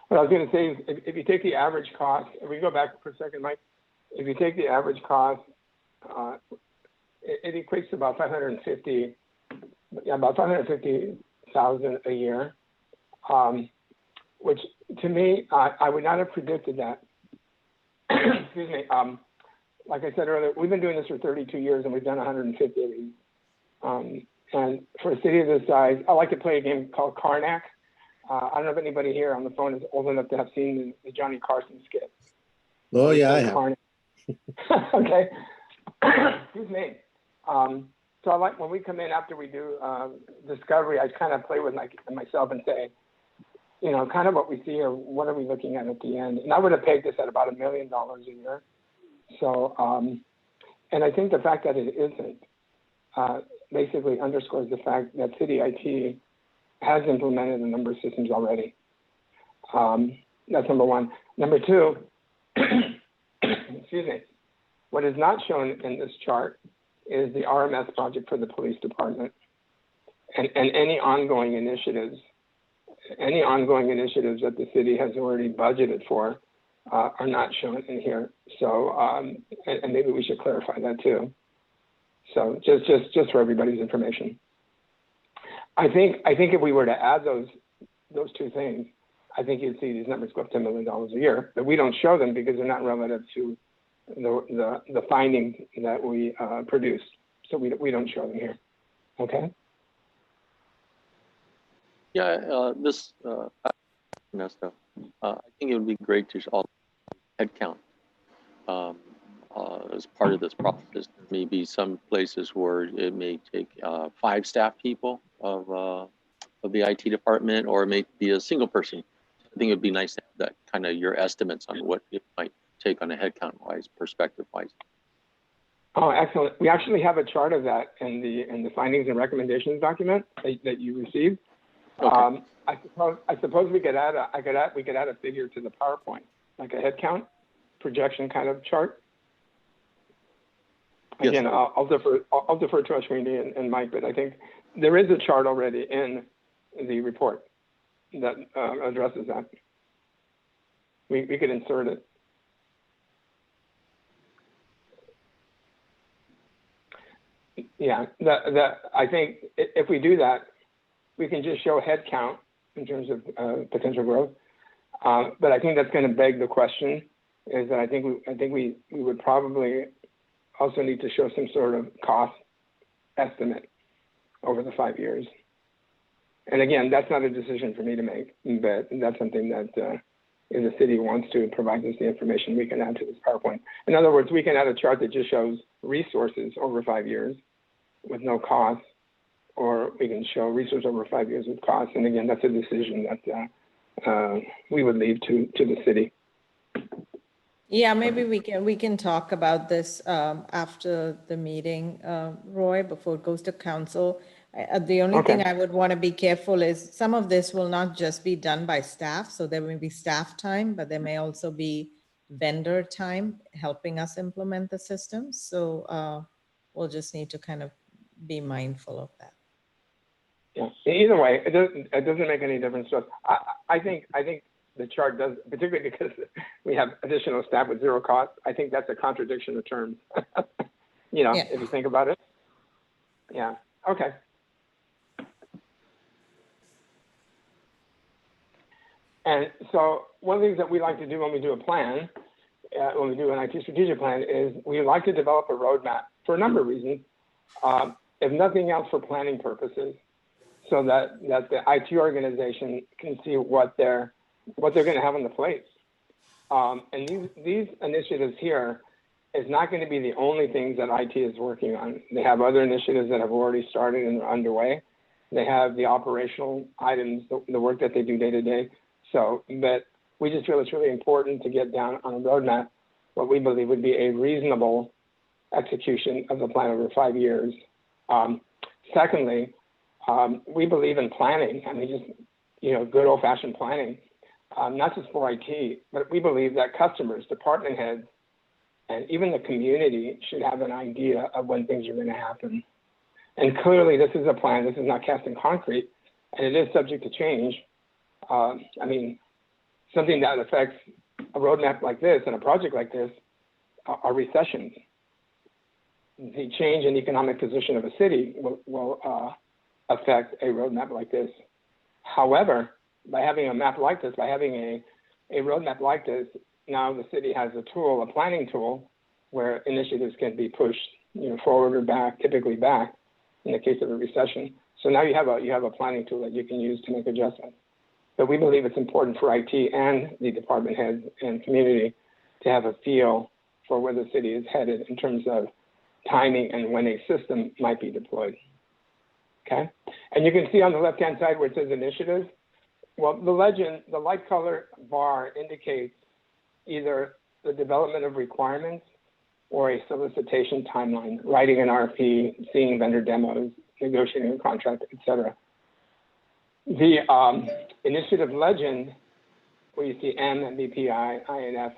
what I was going to say is, if you take the average cost, if we go back for a second, Mike, if you take the average cost, it equates to about 550,000 a year, which to me, I would not have predicted that. Excuse me. Like I said earlier, we've been doing this for 32 years and we've done 150 of these. And for a city of this size, I like to play a game called Karnak. I don't know if anybody here on the phone is old enough to have seen the Johnny Carson skit. Oh yeah, I have. Okay. Excuse me. So I like when we come in after we do discovery, I kind of play with myself and say, kind of what we see or what are we looking at the end? And I would have pegged this at about $1 million a year. So, and I think the fact that it isn't basically underscores the fact that city IT has implemented a number of systems already. That's number one. Number two, excuse me, what is not shown in this chart is the RMS project for the police department and any ongoing initiatives that the city has already budgeted for are not shown in here. So, and maybe we should clarify that too. So just for everybody's information. I think if we were to add those two things, I think you'd see these numbers go up to $1 million a year, but we don't show them because they're not relative to the findings that we produced. So we don't show them here. Okay. Yeah, Ernesto, I think it would be great to all headcount as part of this process. There may be some places where it may take 5 staff people of the IT department, or it may be a single person. I think it would be nice to have that kind of your estimates on what it might take on a headcount-wise, perspective-wise. Oh, excellent. We actually have a chart of that in the findings and recommendations document that you received. Okay. I suppose we could add a figure to the PowerPoint, like a headcount projection kind of chart. Again, yes. I'll defer to Ashwini and Mike, but I think there is a chart already in the report that addresses that. We could insert it. Yeah, I think if we do that, we can just show head count in terms of potential growth. But I think that's going to beg the question is that I think we would probably also need to show some sort of cost estimate over the 5 years. And again, that's not a decision for me to make, but that's something that if the city wants to provide us the information, we can add to this PowerPoint. In other words, we can add a chart that just shows resources over 5 years with no cost, or we can show resources over 5 years with cost. And again, that's a decision that we would leave to the city. Yeah, maybe we can talk about this after the meeting, Roy, before it goes to council. The only thing I would want to be careful is some of this will not just be done by staff. So there may be staff time, but there may also be vendor time helping us implement the system. So we'll just need to kind of be mindful of that. Yeah, either way, it doesn't make any difference to us. I think the chart does, particularly because we have additional staff with zero cost. I think that's a contradiction of terms. You know, if you think about it. Yeah, okay. And so one of the things that we like to do when we do a plan, when we do an IT strategic plan, is we like to develop a roadmap for a number of reasons. If nothing else, for planning purposes, so that the IT organization can see what they're going to have on the plate. And these initiatives here is not going to be the only things that IT is working on. They have other initiatives that have already started and are underway. They have the operational items, the work that they do day to day. So, but we just feel it's really important to get down on a roadmap what we believe would be a reasonable execution of the plan over 5 years. Secondly, we believe in planning. I mean, just, good old fashioned planning, not just for IT, but we believe that customers, department heads, and even the community should have an idea of when things are going to happen. And clearly this is a plan, this is not cast in concrete, and it is subject to change. I mean, something that affects a roadmap like this and a project like this are recessions. The change in economic position of a city will affect a roadmap like this. However, by having a map like this, by having a roadmap like this, now the city has a tool, a planning tool, where initiatives can be pushed, forward or back, typically back, in the case of a recession. So now you have a planning tool that you can use to make adjustments. But we believe it's important for IT and the department heads and community to have a feel for where the city is headed in terms of timing and when a system might be deployed. Okay, and you can see on the left-hand side where it says initiative. Well, the legend, the light color bar indicates either the development of requirements or a solicitation timeline, writing an RFP, seeing vendor demos, negotiating a contract, etc. The initiative legend, where you see M, BPI, INF,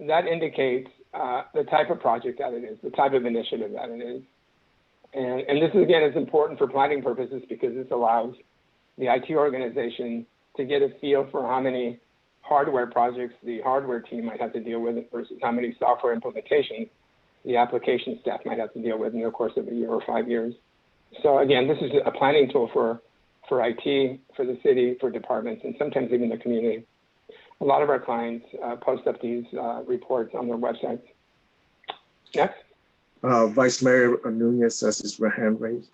that indicates the type of project that it is, the type of initiative that it is. And this, again, is important for planning purposes because this allows the IT organization to get a feel for how many hardware projects the hardware team might have to deal with versus how many software implementations the application staff might have to deal with in the course of a year or 5 years. So again, this is a planning tool for IT, for the city, for departments, and sometimes even the community. A lot of our clients post up these reports on their websites. Next. Vice Mayor Nunez has his hand raised.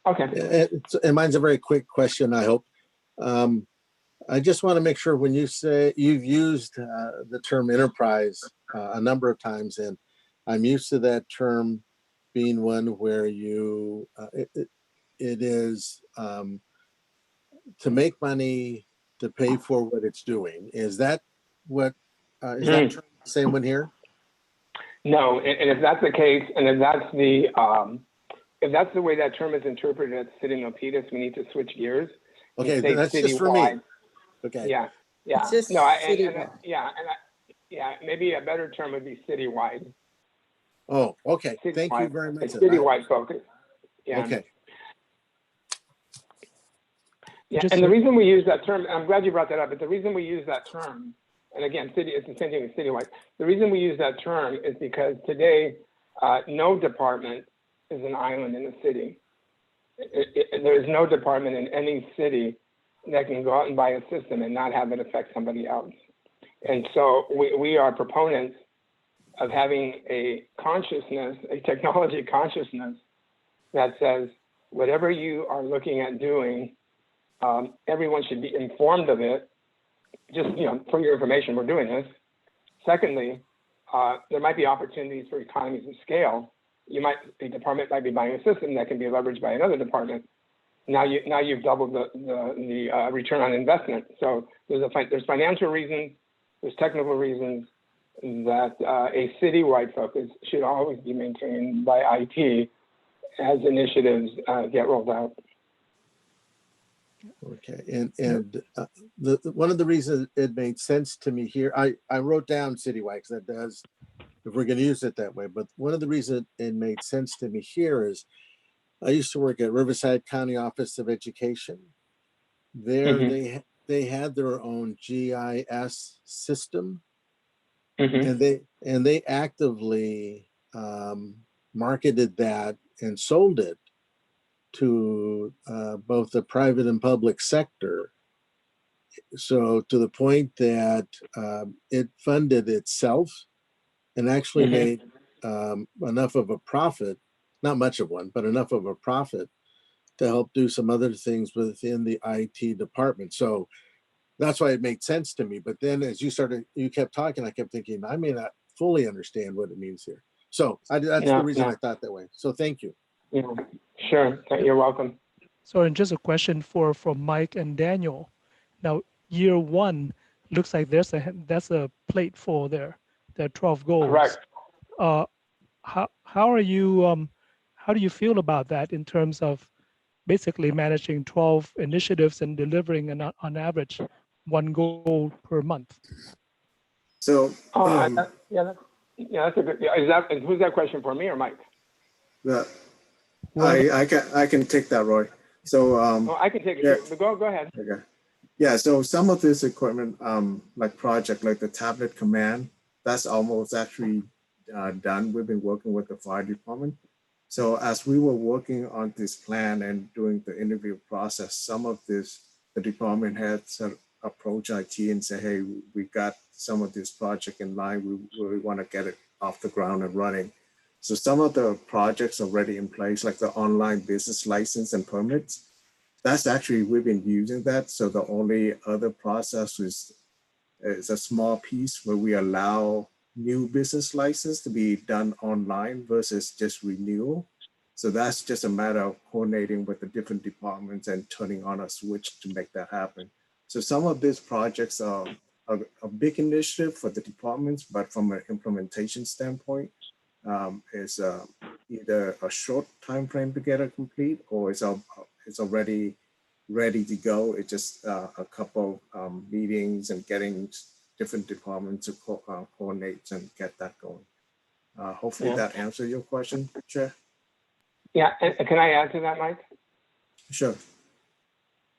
Okay. And mine's a very quick question, I hope. I just want to make sure when you say you've used the term enterprise a number of times, and I'm used to that term being one where you it is to make money to pay for what it's doing. Is that what is that term the same one here? No, and if that's the case, and if that's the way that term is interpreted at the city of Milpitas, we need to switch gears. Okay, that's just for me. Okay. Yeah. It's just maybe a better term would be citywide. Oh, okay. Citywide. Thank you very much. It's citywide focus. Yeah. Okay. Yeah, and the reason we use that term, I'm glad you brought that up, but the reason we use that term, and again, it's the same thing as citywide. The reason we use that term is because today, no department is an island in the city. There is no department in any city that can go out and buy a system and not have it affect somebody else. And so we are proponents of having a consciousness, a technology consciousness that says, whatever you are looking at doing, everyone should be informed of it. Just, for your information, we're doing this. Secondly, there might be opportunities for economies of scale. A department might be buying a system that can be leveraged by another department. Now you've doubled the return on investment. So there's financial reasons, there's technical reasons that a citywide focus should always be maintained by IT as initiatives get rolled out. Okay, and one of the reasons it made sense to me here, I wrote down citywide because that does, if we're going to use it that way. But one of the reasons it made sense to me here is I used to work at Riverside County Office of Education. There they had their own GIS system, and they actively marketed that and sold it to both the private and public sector. So to the point that it funded itself and actually made enough of a profit, not much of one, but enough of a profit to help do some other things within the IT department. So that's why it made sense to me. But then as you kept talking, I kept thinking, I may not fully understand what it means here. So that's the reason I thought that way. So thank you. Yeah, sure. You're welcome. So, and just a question for Mike and Daniel. Now, year one looks like that's a plate for there are 12 goals. Correct. How do you feel about that in terms of basically managing 12 initiatives and delivering on average 1 goal per month? So, that's a good. Who's that question for, me or Mike? I can take that, Roy. So I can take it. But go ahead. Okay. Yeah. So some of this equipment, like project, like the tablet command, that's almost actually done. We've been working with the fire department. So as we were working on this plan and doing the interview process, some of this, the department had to approach IT and say, hey, we got some of this project in line. We want to get it off the ground and running. So some of the projects already in place, like the online business license and permits, that's actually, we've been using that. So the only other process is a small piece where we allow new business license to be done online versus just renewal. So that's just a matter of coordinating with the different departments and turning on a switch to make that happen. So some of these projects are a big initiative for the departments, but from an implementation standpoint, is either a short time frame to get it complete, or it's already ready to go. It's just a couple meetings and getting different departments to coordinate and get that going. Hopefully that answers your question, Chair. Yeah, and can I add to that, Mike? Sure.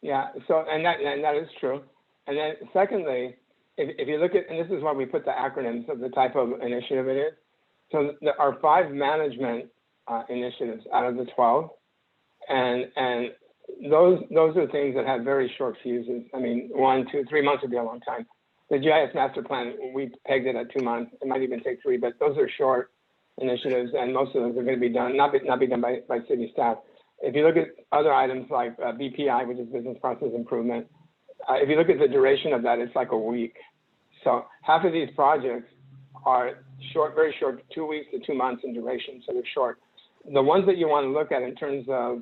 Yeah. So and that is true. And then secondly, if you look at, and this is why we put the acronyms of the type of initiative it is. So there are 5 management initiatives out of the 12, and those are things that have very short fuses. I mean, 1, 2, 3 months would be a long time. The GIS master plan, we pegged it at 2 months. It might even take 3, but those are short initiatives, and most of those are going to be done, not be done by city staff. If you look at other items like BPI, which is business process improvement, if you look at the duration of that, it's like a week. So half of these projects are short, very short, 2 weeks to 2 months in duration, so they're short. The ones that you want to look at in terms of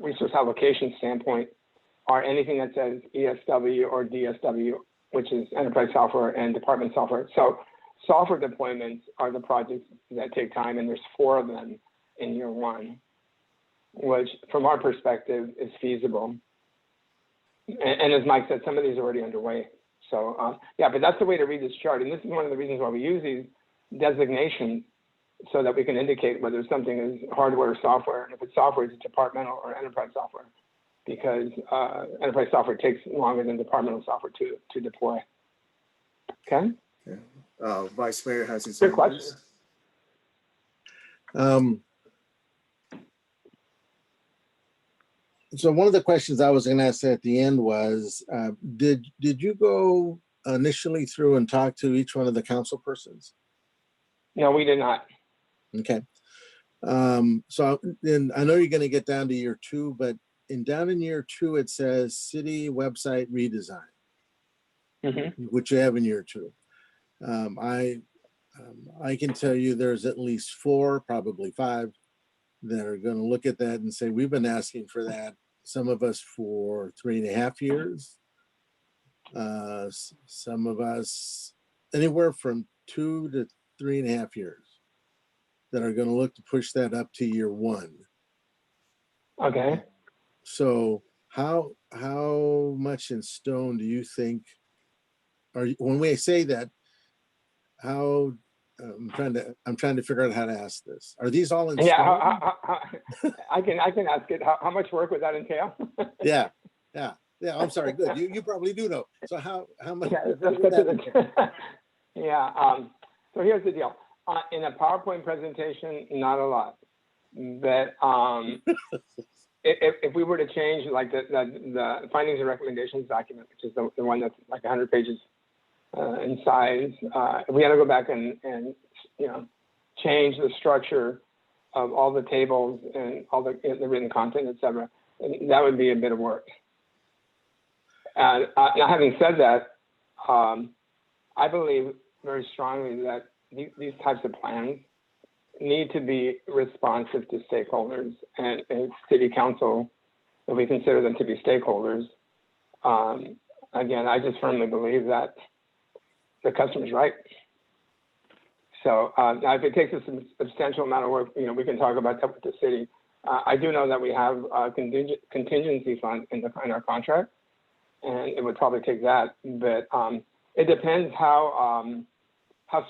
resource allocation standpoint are anything that says ESW or DSW, which is enterprise software and department software. So software deployments are the projects that take time, and there's 4 of them in year 1, which from our perspective is feasible. And as Mike said, some of these are already underway. So yeah, but that's the way to read this chart. And this is one of the reasons why we use these designations, so that we can indicate whether something is hardware or software. And if it's software, it's departmental or enterprise software, because enterprise software takes longer than departmental software to deploy. Okay? Vice Mayor has his Good question. So one of the questions I was going to ask at the end was, did you go initially through and talk to each one of the council persons? No, we did not. Okay. So then I know you're going to get down to year 2, but down in year 2, it says city website redesign, which you have in year 2. I can tell you there's at least 4, probably 5 that are going to look at that and say, we've been asking for that. Some of us for 3.5 years. Some of us anywhere from 2 to 3.5 years that are going to look to push that up to year 1. Okay. So how much in stone do you think, when we say that, how, I'm trying to figure out how to ask this. Are these all in stone? Yeah, I can ask it. How much work would that entail? Yeah. I'm sorry. Good. You probably do know. So how much? Yeah, let's get to the. Yeah. So here's the deal. In a PowerPoint presentation, not a lot. But if we were to change like the findings and recommendations document, which is the one that's like 100 pages in size, if we had to go back and change the structure of all the tables and all the written content, etc., that would be a bit of work. Now, having said that, I believe very strongly that these types of plans need to be responsive to stakeholders, and city council, if we consider them to be stakeholders. Again, I just firmly believe that the customer's right. So now if it takes us a substantial amount of work, we can talk about that with the city. I do know that we have a contingency fund in our contract, and it would probably take that, but it depends how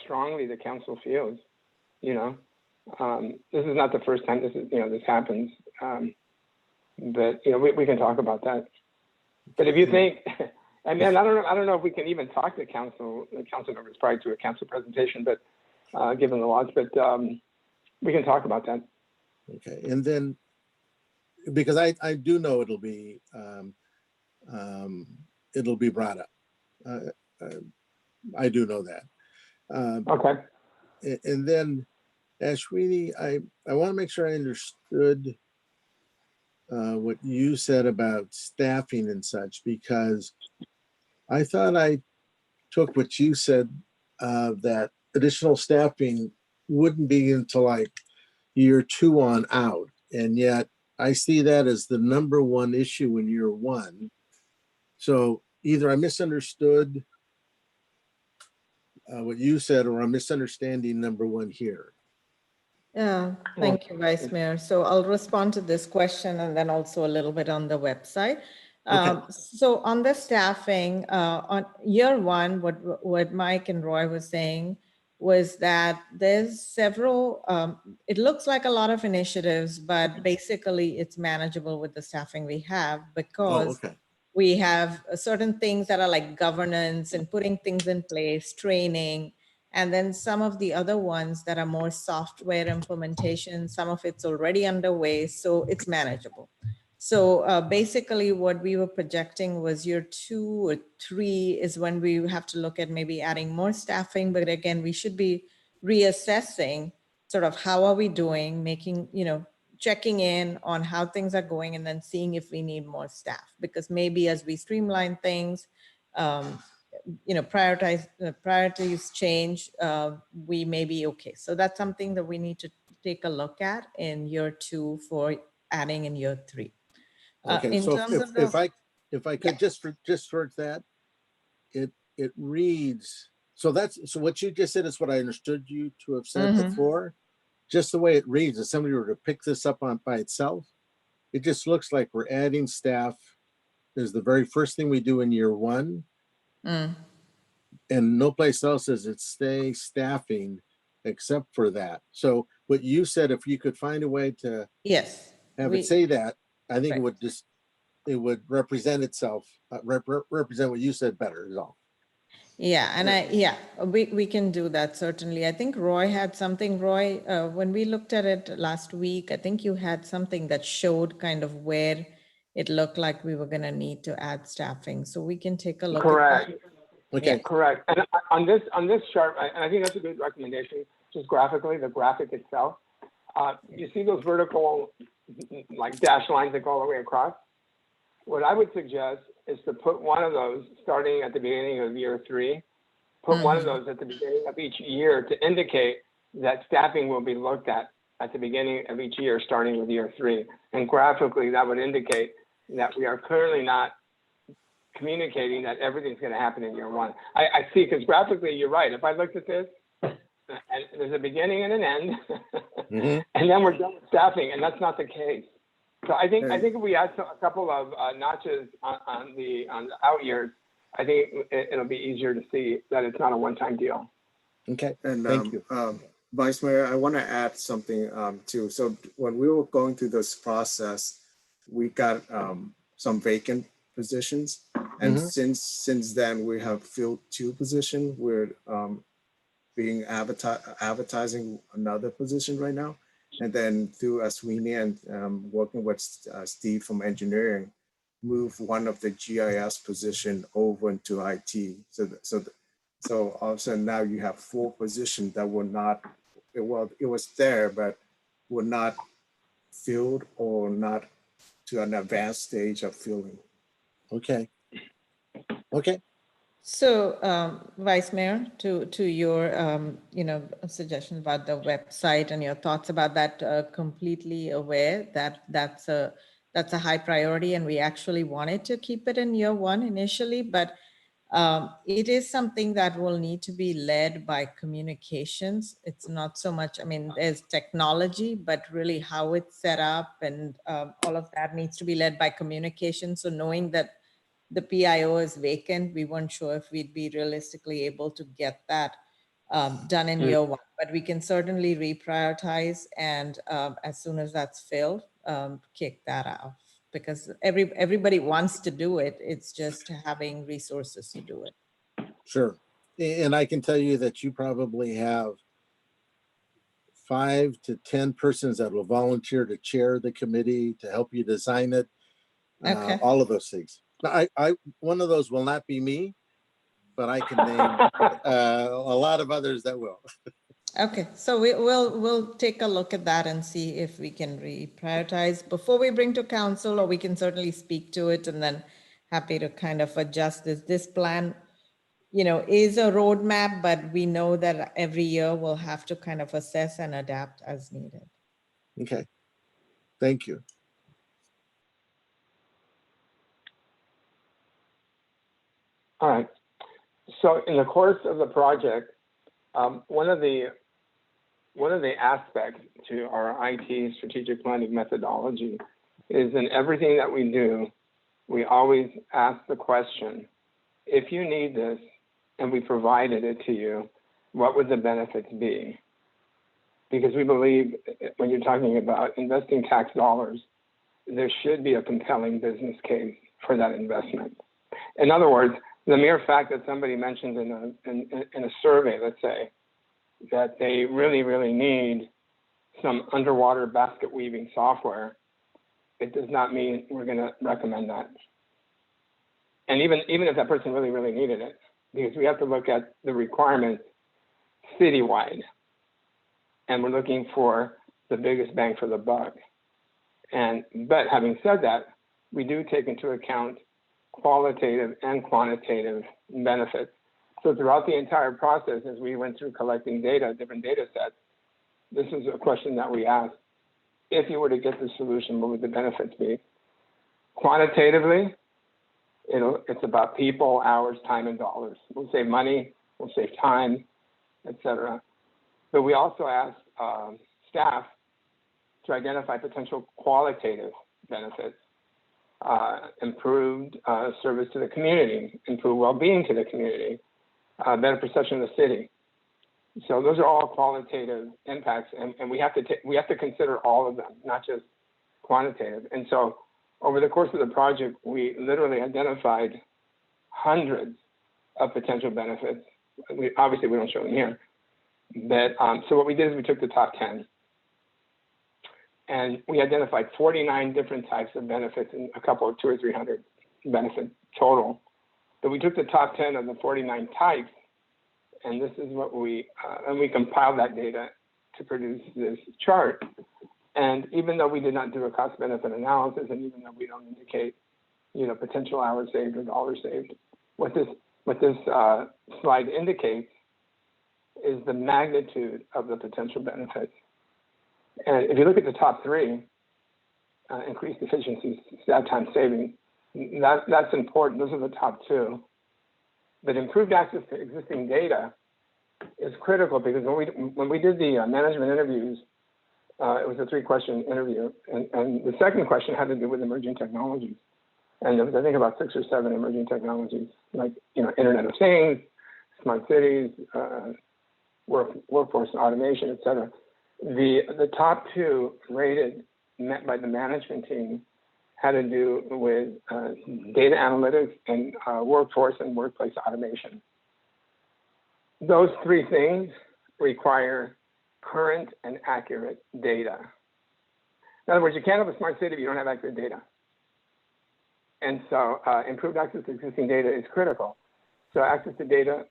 strongly the council feels. This is not the first time this happens, but we can talk about that. But if you think, and then I don't know if we can even talk to the council members prior to a council presentation, but given the laws, but we can talk about that. Okay, and then because I do know it'll be brought up. I do know that. Okay. And then, Ashwini, I want to make sure I understood what you said about staffing and such, because I thought I took what you said that additional staffing wouldn't be until like year 2 on out. And yet I see that as the number 1 issue in year 1. So either I misunderstood what you said, or I'm misunderstanding number 1 here. Yeah, thank you, Vice Mayor. So I'll respond to this question and then also a little bit on the website. Okay. So on the staffing, on year 1, what Mike and Roy was saying was that there's several, it looks like a lot of initiatives, but basically it's manageable with the staffing we have, because we have certain things that are like governance and putting things in place, training, and then some of the other ones that are more software implementation, some of it's already underway, so it's manageable. So basically what we were projecting was year 2 or 3 is when we have to look at maybe adding more staffing, but again, we should be reassessing sort of how are we doing, making, checking in on how things are going, and then seeing if we need more staff, because maybe as we streamline things, priorities change, we may be okay. So that's something that we need to take a look at in year 2 for adding in year 3. Okay, so if I could just for that, it reads, so what you just said is what I understood you to have said before. Just the way it reads, if somebody were to pick this up by itself, it just looks like we're adding staff is the very first thing we do in year 1. And no place else says it stay staffing except for that. So what you said, if you could find a way to have it say that, I think it would represent itself, represent what you said better is all. Yeah, and we can do that, certainly. I think Roy had something. Roy, when we looked at it last week, I think you had something that showed kind of where it looked like we were gonna need to add staffing. So we can take a look Correct. at that. Okay, Correct. And on this chart, and I think that's a good recommendation, just graphically, the graphic itself. You see those vertical like dash lines that go all the way across? What I would suggest is to put one of those starting at the beginning of year 3, put one of those at the beginning of each year to indicate that staffing will be looked at the beginning of each year, starting with year 3. And graphically, that would indicate that we are clearly not communicating that everything's going to happen in year 1. I see, because graphically, you're right. If I looked at this, and there's a beginning and an end, and then we're done with staffing, and that's not the case. So I think if we add a couple of notches on the out years, I think it'll be easier to see that it's not a one-time deal. okay, And thank you. Vice Mayor, I want to add something too. So when we were going through this process, we got some vacant positions, and since then we have filled 2 positions. We're being advertising another position right now, and then through Aswini and working with Steve from engineering, move one of the GIS position over into IT. So all of a sudden now you have 4 positions that were not, it was there, but were not filled or not to an advanced stage of filling. Okay. Okay, So, Vice Mayor, to your, suggestion about the website and your thoughts about that, completely aware that that's a high priority, and we actually wanted to keep it in year 1 initially, but it is something that will need to be led by communications. It's not so much, I mean, there's technology, but really how it's set up and all of that needs to be led by communication. So knowing that the PIO is vacant, we weren't sure if we'd be realistically able to get that done in year 1, but we can certainly reprioritize, and as soon as that's filled, kick that off, because everybody wants to do it. It's just having resources to do it. sure. And I can tell you that you probably have 5 to 10 persons that will volunteer to chair the committee, to help you design it. Okay. All of those things. Now, I one of those will not be me, but I can name a lot of others that will. Okay, so we'll take a look at that and see if we can reprioritize before we bring to council, or we can certainly speak to it and then happy to kind of adjust this plan, is a roadmap, but we know that every year we'll have to kind of assess and adapt as needed. Okay, thank you. All right. So in the course of the project, one of the aspects to our IT strategic planning methodology is in everything that we do, we always ask the question, if you need this and we provided it to you, what would the benefits be? Because we believe when you're talking about investing tax dollars, there should be a compelling business case for that investment. In other words, the mere fact that somebody mentioned in a survey, let's say, that they really, really need some underwater basket weaving software, it does not mean we're going to recommend that. And even if that person really, really needed it, because we have to look at the requirements citywide, and we're looking for the biggest bang for the buck. But having said that, we do take into account qualitative and quantitative benefits. So throughout the entire process, as we went through collecting data, different data sets, this is a question that we asked. If you were to get the solution, what would the benefits be? Quantitatively, it's about people, hours, time, and dollars. We'll save money, we'll save time, etc. But we also asked staff to identify potential qualitative benefits. Improved service to the community, improved well-being to the community, better perception of the city. So those are all qualitative impacts, and we have to consider all of them, not just quantitative. And so over the course of the project, we literally identified hundreds of potential benefits. Obviously, we don't show them here. But so what we did is we took the top 10. And we identified 49 different types of benefits and a couple of 200 or 300 benefits total. But we took the top 10 of the 49 types, and this is what we compiled that data to produce this chart. And even though we did not do a cost benefit analysis, and even though we don't indicate, potential hours saved or dollars saved, what this slide indicates is the magnitude of the potential benefits. And if you look at the top three, increased efficiency, staff time saving, that's important. Those are the top two. But improved access to existing data is critical, because when we did the management interviews, it was a 3-question interview, and the second question had to do with emerging technologies. And there was, I think, about 6 or 7 emerging technologies, like Internet of Things, smart cities, workforce automation, et cetera. The top 2 rated met by the management team had to do with data analytics and workforce and workplace automation. Those 3 things require current and accurate data. In other words, you can't have a smart city if you don't have accurate data. And so improved access to existing data is critical. So access to data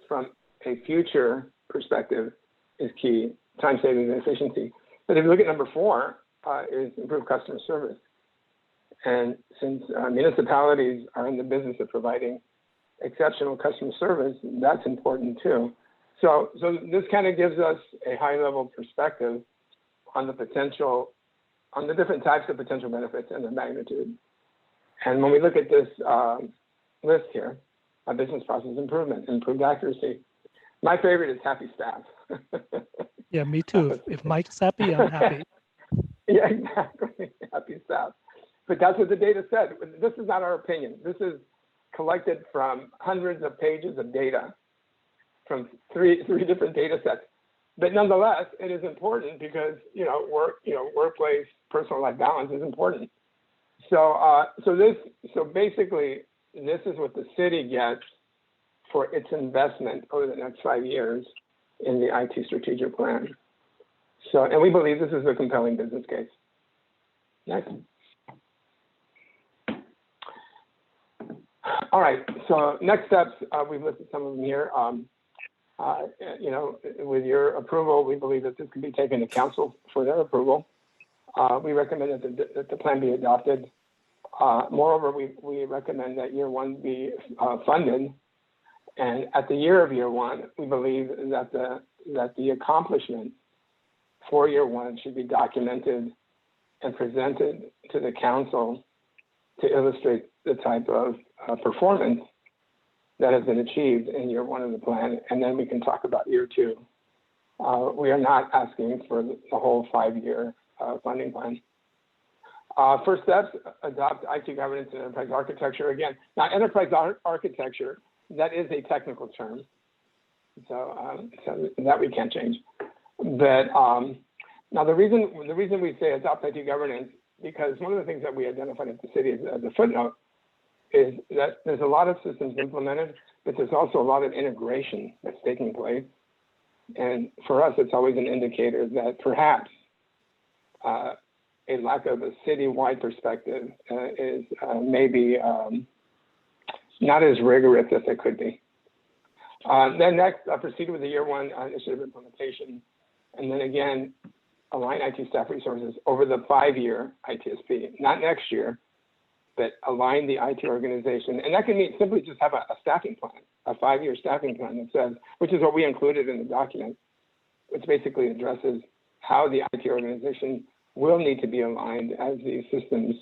from a future perspective is key, time savings and efficiency. But if you look at number 4, is improved customer service. And since municipalities are in the business of providing exceptional customer service, that's important too. So this kind of gives us a high-level perspective on the potential, on the different types of potential benefits and the magnitude. And when we look at this list here, business process improvement, improved accuracy, my favorite is happy staff. Yeah, me too. If Mike's happy, I'm happy. Yeah, exactly. Happy staff. But that's what the data said. This is not our opinion. This is collected from hundreds of pages of data from three different data sets. But nonetheless, it is important because workplace, personal life balance is important. So basically, this is what the city gets for its investment over the next 5 years in the IT strategic plan. So, and we believe this is a compelling business case. Next. All right, so next steps, we've listed some of them here. With your approval, we believe that this can be taken to council for their approval. We recommend that the plan be adopted. Moreover, we recommend that year 1 be funded. And at the year of year 1, we believe that the accomplishment for year 1 should be documented and presented to the council to illustrate the type of performance that has been achieved in year 1 of the plan, and then we can talk about year 2. We are not asking for the whole 5-year funding plan. First steps, adopt IT governance and enterprise architecture. Again, now enterprise architecture, that is a technical term, so that we can't change. But now the reason we say adopt IT governance, because one of the things that we identified at the city as a footnote is that there's a lot of systems implemented, but there's also a lot of integration that's taking place. And for us, it's always an indicator that perhaps a lack of a citywide perspective is maybe not as rigorous as it could be. Then next, proceed with the year 1 initiative implementation. And then again, align IT staff resources over the 5-year ITSP, not next year, but align the IT organization. And that can mean simply just have a staffing plan, a 5-year staffing plan that says, which is what we included in the document, which basically addresses how the IT organization will need to be aligned as these systems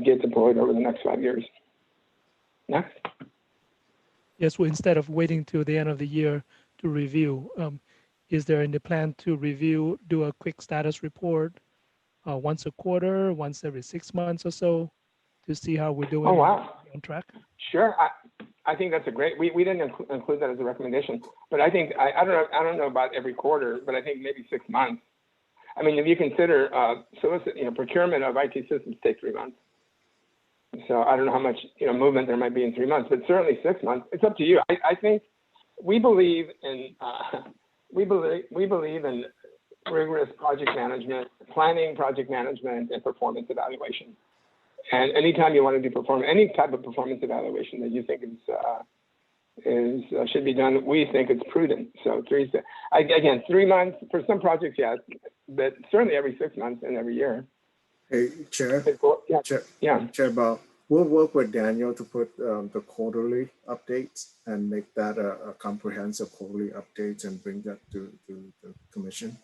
get deployed over the next 5 years. Next. Yes, well, instead of waiting till the end of the year to review, is there any plan to review, do a quick status report once a quarter, once every 6 months or so, to see how we're doing? Oh, wow. On track? Sure. I think that's a great, we didn't include that as a recommendation, but I think, I don't know about every quarter, but I think maybe 6 months. I mean, if you consider procurement of IT systems takes 3 months. So I don't know how much movement there might be in 3 months, but certainly 6 months. It's up to you. I think we believe in rigorous project management, planning, project management, and performance evaluation. And anytime you want to do any type of performance evaluation that you think should be done, we think it's prudent. So 3 months for some projects, yes, but certainly every 6 months and every year. Hey, Chair. Yeah. Chair, Yeah. Chair Bell, we'll work with Daniel to put the quarterly updates and make that a comprehensive quarterly updates and bring that to the commission.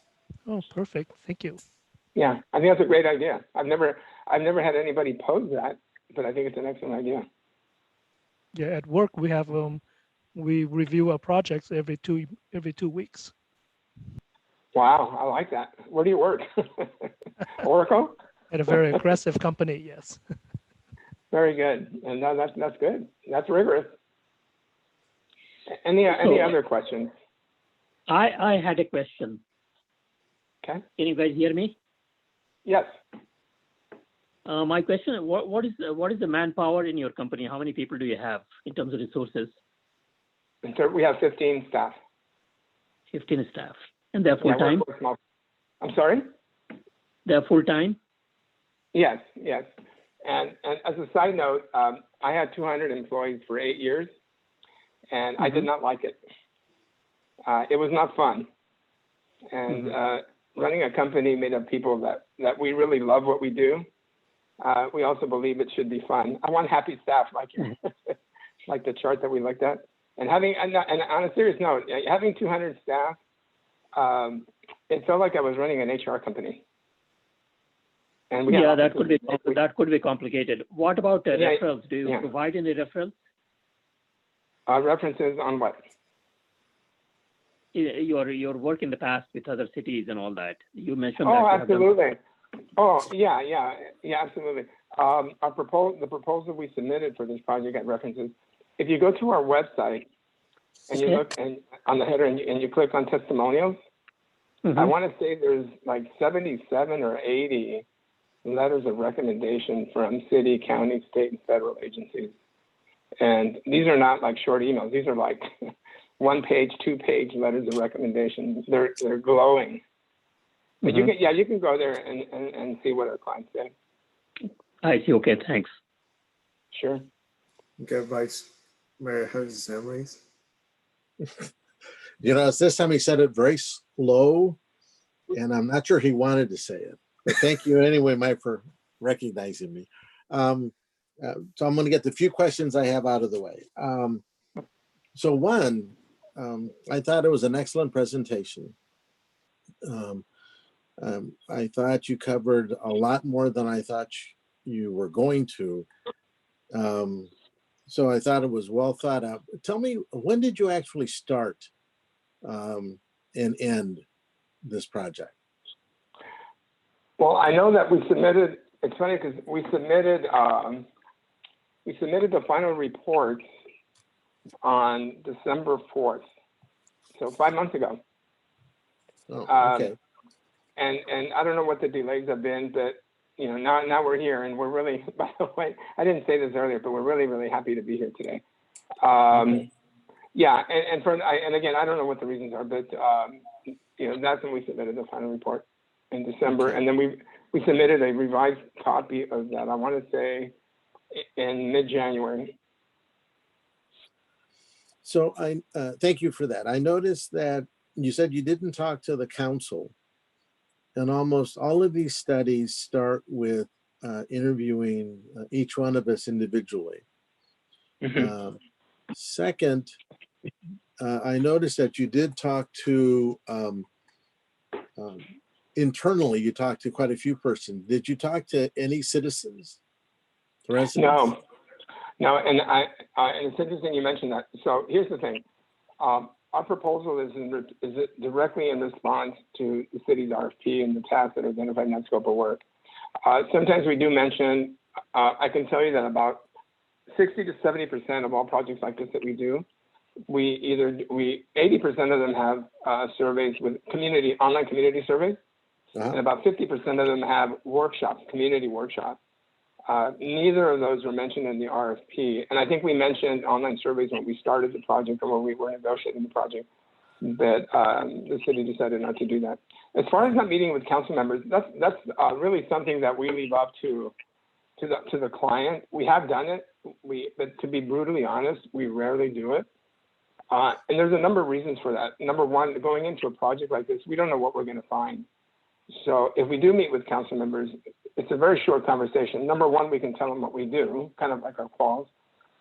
Oh, perfect. Thank you. Yeah, I think that's a great idea. I've never had anybody pose that, but I think it's an excellent idea. Yeah, at work we have we review our projects every 2 weeks. Wow, I like that. Where do you work? Oracle? At a very aggressive company, yes. Very good. And no, that's good. That's rigorous. Any other questions? I had a question. Okay. Can you guys hear me? Yes. My question: what is the manpower in your company? How many people do you have in terms of resources? And so we have 15 staff. 15 staff, and they're full time. I'm sorry. They're full time. Yes. And as a side note, I had 200 employees for 8 years, and I did not like it. It was not fun. And running a company made of people that we really love what we do. We also believe it should be fun. I want happy staff, like the chart that we looked at. And on a serious note, having 200 staff, it felt like I was running an HR company. And that could be complicated. What about referrals? Do you provide any referrals? References on what? Your work in the past with other cities and all that. You mentioned. Oh, absolutely. Oh, yeah, absolutely. The proposal we submitted for this project got references. If you go to our website and you look on the header and you click on testimonials, I want to say there's like 77 or 80 letters of recommendation from city, county, state, and federal agencies. And these are not like short emails. These are like 1-page, 2-page letters of recommendation. They're glowing. But you can go there and see what our clients say. I see. Okay, thanks. Sure. Okay, Vice Mayor Harris. This time he said it very slow, and I'm not sure he wanted to say it. But thank you anyway, Mike, for recognizing me. So I'm going to get the few questions I have out of the way. So one, I thought it was an excellent presentation. I thought you covered a lot more than I thought you were going to. So I thought it was well thought out. Tell me, when did you actually start and end this project? Well, I know that we submitted. It's funny because we submitted the final report on December 4th, so 5 months ago. Oh, okay. And I don't know what the delays have been, but now we're here, and we're really. By the way, I didn't say this earlier, but we're really, really happy to be here today. Okay. Yeah, and again, I don't know what the reasons are, but that's when we submitted the final report in December, and then we submitted a revised copy of that. I want to say in mid-January. So I thank you for that. I noticed that you said you didn't talk to the council, and almost all of these studies start with interviewing each one of us individually. Second, I noticed that you did talk to internally. You talked to quite a few persons. Did you talk to any citizens? Residents? No, and it's interesting you mentioned that. So here's the thing: our proposal is directly in response to the city's RFP and the tasks that are identified in that scope of work. Sometimes we do mention. I can tell you that about 60 to 70% of all projects like this that we do, 80% of them have surveys with online community surveys, and about 50% of them have workshops, community workshops. Neither of those were mentioned in the RFP. And I think we mentioned online surveys when we started the project or when we were negotiating the project. but the city decided not to do that. As far as not meeting with council members, that's really something that we leave up to the client. We have done it, but to be brutally honest, we rarely do it. And there's a number of reasons for that. Number one, going into a project like this, we don't know what we're going to find. So if we do meet with council members, it's a very short conversation. Number one, we can tell them what we do, kind of like our calls,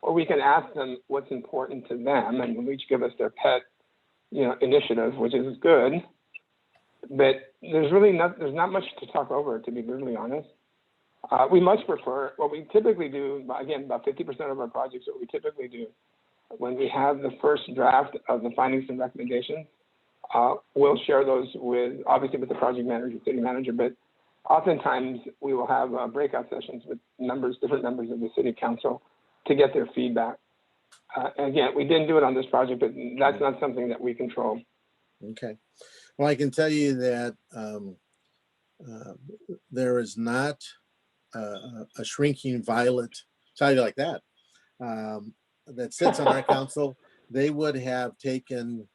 or we can ask them what's important to them, and they'll each give us their pet, initiative, which is good. But there's not much to talk over, to be brutally honest. We much prefer what we typically do. Again, about 50% of our projects, what we typically do when we have the first draft of the findings and recommendations, we'll share those obviously with the project manager, city manager, but oftentimes we will have breakout sessions with different members of the city council to get their feedback. Again, we didn't do it on this project, but that's not something that we control. Okay. Well, I can tell you that there is not a shrinking violet, tell you like that, that sits on our council. They would have taken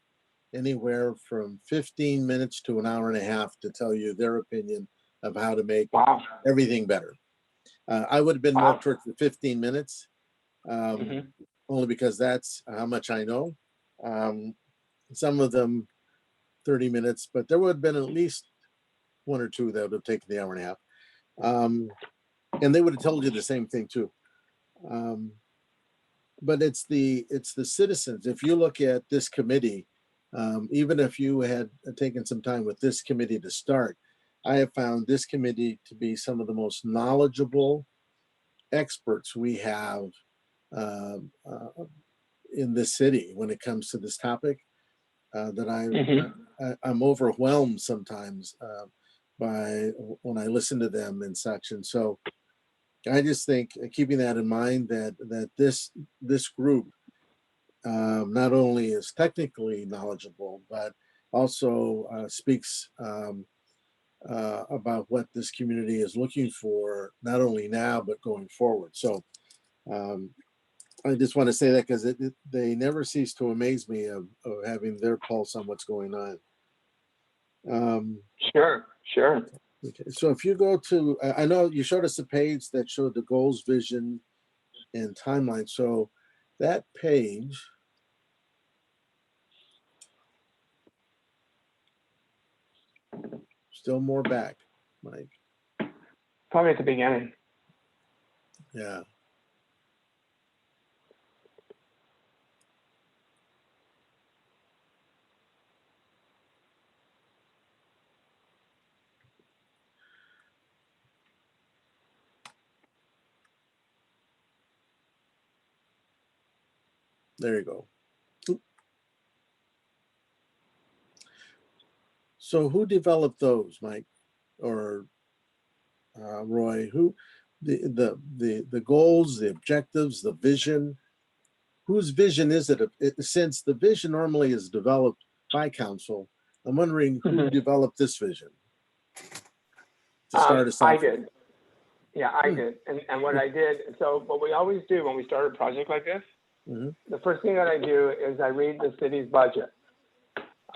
anywhere from 15 minutes to an hour and a half to tell you their opinion of how to make everything better. I would have been more towards the 15 minutes, only because that's how much I know. Some of them 30 minutes, but there would have been at least one or two that would have taken the hour and a half. And they would have told you the same thing too. But it's the citizens. If you look at this committee, even if you had taken some time with this committee to start, I have found this committee to be some of the most knowledgeable experts we have in this city when it comes to this topic. That I'm overwhelmed sometimes by when I listen to them and such. And so I just think, keeping that in mind, that this group not only is technically knowledgeable, but also speaks about what this community is looking for, not only now, but going forward. So I just want to say that because they never cease to amaze me of having their pulse on what's going on. Sure. Okay, so if you go to, I know you showed us a page that showed the goals, vision, and timeline. So that page, still more back, Mike. Probably at the beginning. Yeah. There you go. So who developed those, Mike or Roy? Who the goals, the objectives, the vision? Whose vision is it? Since the vision normally is developed by council, I'm wondering who developed this vision to start us off. I did. Yeah, I did. And what I did, so what we always do when we start a project like this, the first thing that I do is I read the city's budget.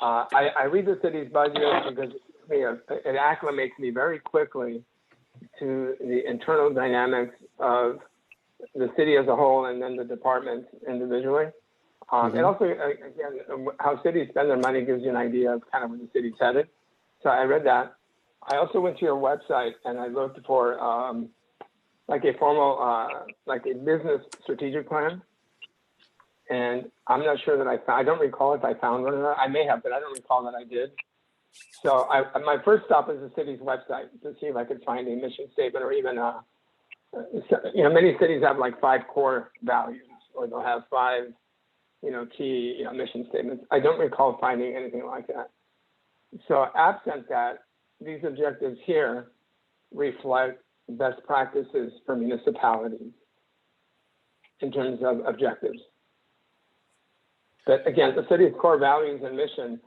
I read the city's budget because it acclimates me very quickly to the internal dynamics of the city as a whole and then the departments individually. And also, again, how cities spend their money gives you an idea of kind of where the city's headed. So I read that. I also went to your website and I looked for like a formal, like a business strategic plan. And I'm not sure that I don't recall if I found one or not. I may have, but I don't recall that I did. So my first stop is the city's website to see if I could find a mission statement or even, many cities have like 5 core values, or they'll have 5, key mission statements. I don't recall finding anything like that. So absent that, these objectives here reflect best practices for municipalities in terms of objectives. But again, the city's core values and mission,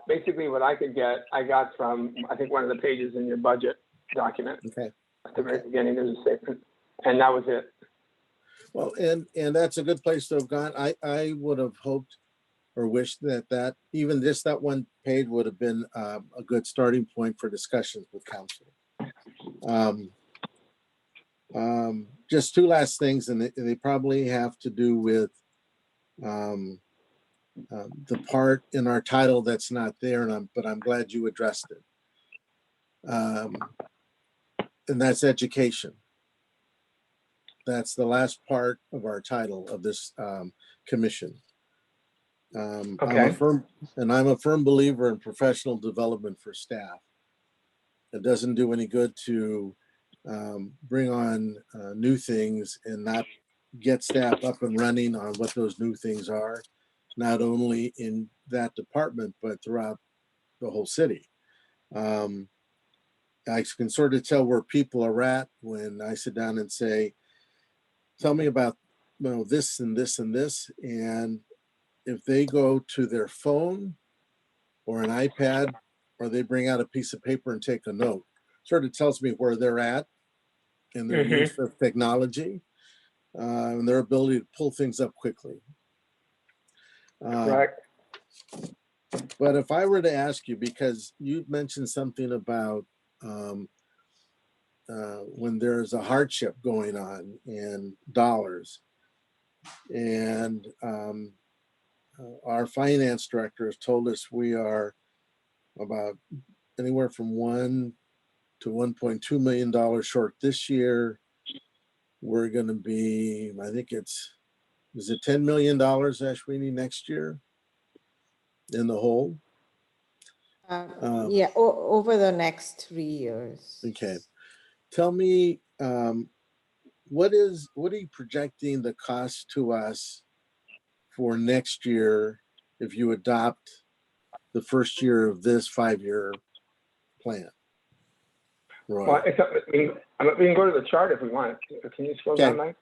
basically what I could get, I got from, I think, one of the pages in your budget document. Okay. At the very beginning, there's a statement, and that was it. Well, and that's a good place to have gone. I would have hoped or wish that even just that one page would have been a good starting point for discussions with council. Just two last things, and they probably have to do with the part in our title that's not there, but I'm glad you addressed it. And that's education. That's the last part of our title of this commission. I'm a firm believer in professional development for staff. It doesn't do any good to bring on new things and not get staff up and running on what those new things are, not only in that department, but throughout the whole city. I can sort of tell where people are at when I sit down and say, tell me about this and this and this. And if they go to their phone or an iPad, or they bring out a piece of paper and take a note, sort of tells me where they're at in their use of technology and their ability to pull things up quickly. Correct. But if I were to ask you, because you mentioned something about when there's a hardship going on in dollars, and our finance director has told us we are about anywhere from $1 to $1.2 million short this year. We're going to be, I think is it $10 million, Ashwini, next year in the hole? Yeah, over the next 3 years. Okay. Tell me, what are you projecting the cost to us for next year if you adopt the first year of this 5-year plan? Roy. Well, we can go to the chart if we want. Can you scroll down, Mike?